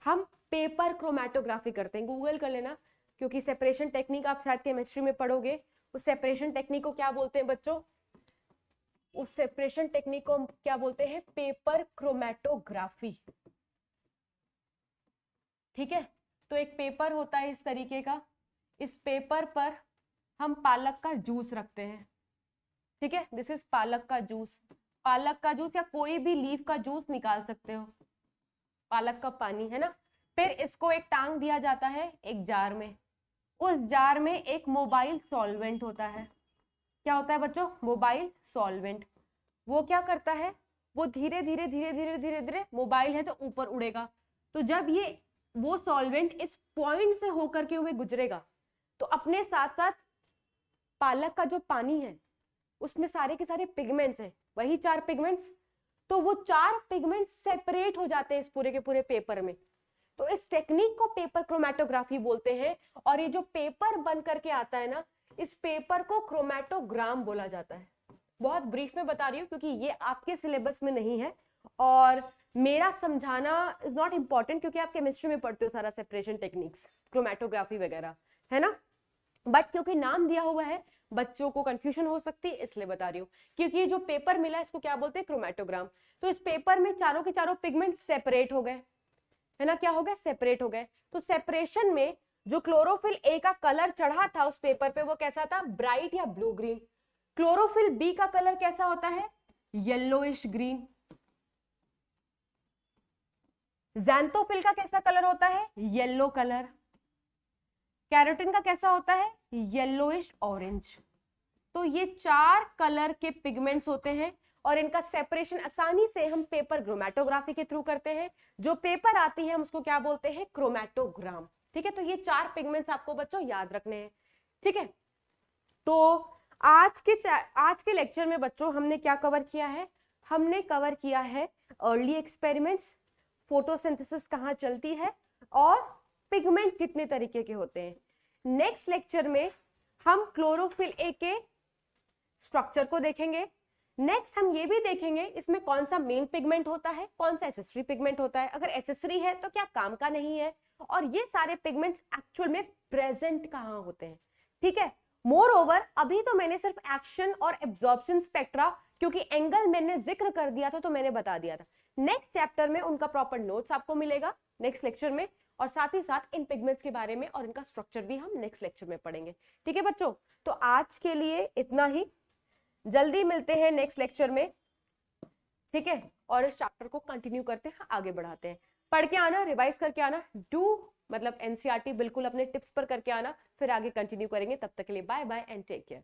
हम पेपर क्रोमैटोग्राफी करते हैं। गूगल कर लेना, क्योंकि सेपरेशन टेक्निक आप शायद केमिस्ट्री में पढ़ोगे। उस सेपरेशन टेक्निक को क्या बोलते हैं बच्चों, उस सेपरेशन टेक्निक को क्या बोलते हैं, पेपर क्रोमैटोग्राफी, ठीक है। तो एक पेपर होता है इस तरीके का, इस पेपर पर हम पालक का जूस रखते हैं, ठीक है। दिस इज पालक का जूस, पालक का जूस या कोई भी लीफ का जूस निकाल सकते हो, पालक का पानी, है ना। फिर इसको एक टांग दिया जाता है एक जार में, उस जार में एक मोबाइल सॉल्वेंट होता है। क्या होता है बच्चों, मोबाइल सॉल्वेंट। वो क्या करता है, वो धीरे धीरे धीरे धीरे धीरे धीरे, मोबाइल है तो ऊपर उड़ेगा। तो जब ये वो सॉल्वेंट इस पॉइंट से होकर के हुए गुजरेगा तो अपने साथ साथ पालक का जो पानी है उसमें सारे के सारे पिगमेंट्स हैं, वही 4 पिगमेंट्स, तो वो 4 पिगमेंट्स सेपरेट हो जाते हैं इस पूरे के पूरे पेपर में। तो इस टेक्निक को पेपर क्रोमैटोग्राफी बोलते हैं। और ये जो पेपर बन करके आता है ना, इस पेपर को क्रोमैटोग्राम बोला जाता है। बहुत ब्रीफ में बता रही हूँ क्योंकि ये आपके सिलेबस में नहीं है और मेरा समझाना इज नॉट इंपॉर्टेंट, क्योंकि आप केमिस्ट्री में पढ़ते हो सारा सेपरेशन टेक्निक्स, क्रोमैटोग्राफी वगैरह, है ना। बट क्योंकि नाम दिया हुआ है बच्चों को कंफ्यूजन हो सकती है, इसलिए बता रही हूँ। क्योंकि ये जो पेपर मिला है इसको क्या बोलते हैं, क्रोमैटोग्राम। तो इस पेपर में चारों के चारों पिगमेंट सेपरेट हो गए, है ना। क्या हो गया, सेपरेट हो गए। तो सेपरेशन में जो क्लोरोफिल ए का कलर चढ़ा था उस पेपर पे वो कैसा था, ब्राइट या ब्लू ग्रीन। क्लोरोफिल बी का कलर कैसा होता है, येलोइश ग्रीन। ज़ैंथोफिल का कैसा कलर होता है, येलो कलर। कैरोटिन का कैसा होता है, येलोइश ऑरेंज। तो ये 4 कलर के पिगमेंट्स होते हैं और इनका सेपरेशन आसानी से हम पेपर क्रोमैटोग्राफी के थ्रू करते हैं। जो पेपर आती है हम उसको क्या बोलते हैं, क्रोमैटोग्राम, ठीक है। तो ये 4 पिगमेंट्स आपको बच्चों याद रखने हैं, ठीक है। तो आज के लेक्चर में बच्चों हमने क्या कवर किया है, हमने कवर किया है अर्ली एक्सपेरिमेंट्स, फोटोसिंथेसिस कहाँ चलती है और पिगमेंट कितने तरीके के होते हैं। नेक्स्ट लेक्चर में हम क्लोरोफिल ए के स्ट्रक्चर को देखेंगे, नेक्स्ट हम ये भी देखेंगे इसमें कौन सा मेन पिगमेंट होता है, कौन सा एसेसरी पिगमेंट होता है, अगर एसेसरी है तो क्या काम का नहीं है, और ये सारे पिगमेंट्स एक्चुअल में प्रेजेंट कहाँ होते हैं, ठीक है। मोर ओवर अभी तो मैंने सिर्फ एक्शन और एब्जॉर्प्शन स्पेक्ट्रा, क्योंकि एंगल मैंने जिक्र कर दिया था तो मैंने बता दिया था। नेक्स्ट चैप्टर में उनका प्रॉपर नोट्स आपको मिलेगा नेक्स्ट लेक्चर में, और साथ ही साथ इन पिगमेंट्स के बारे में और इनका स्ट्रक्चर भी हम नेक्स्ट लेक्चर में पढ़ेंगे, ठीक है बच्चों। तो आज के लिए इतना ही, जल्दी मिलते हैं नेक्स्ट लेक्चर में, ठीक है, और इस चैप्टर को कंटिन्यू करते हैं, आगे बढ़ाते हैं। पढ़ के आना, रिवाइज करके आना, मतलब एनसीईआरटी बिल्कुल अपने टिप्स पर करके आना, फिर आगे कंटिन्यू करेंगे। तब तक के लिए bye bye and take care.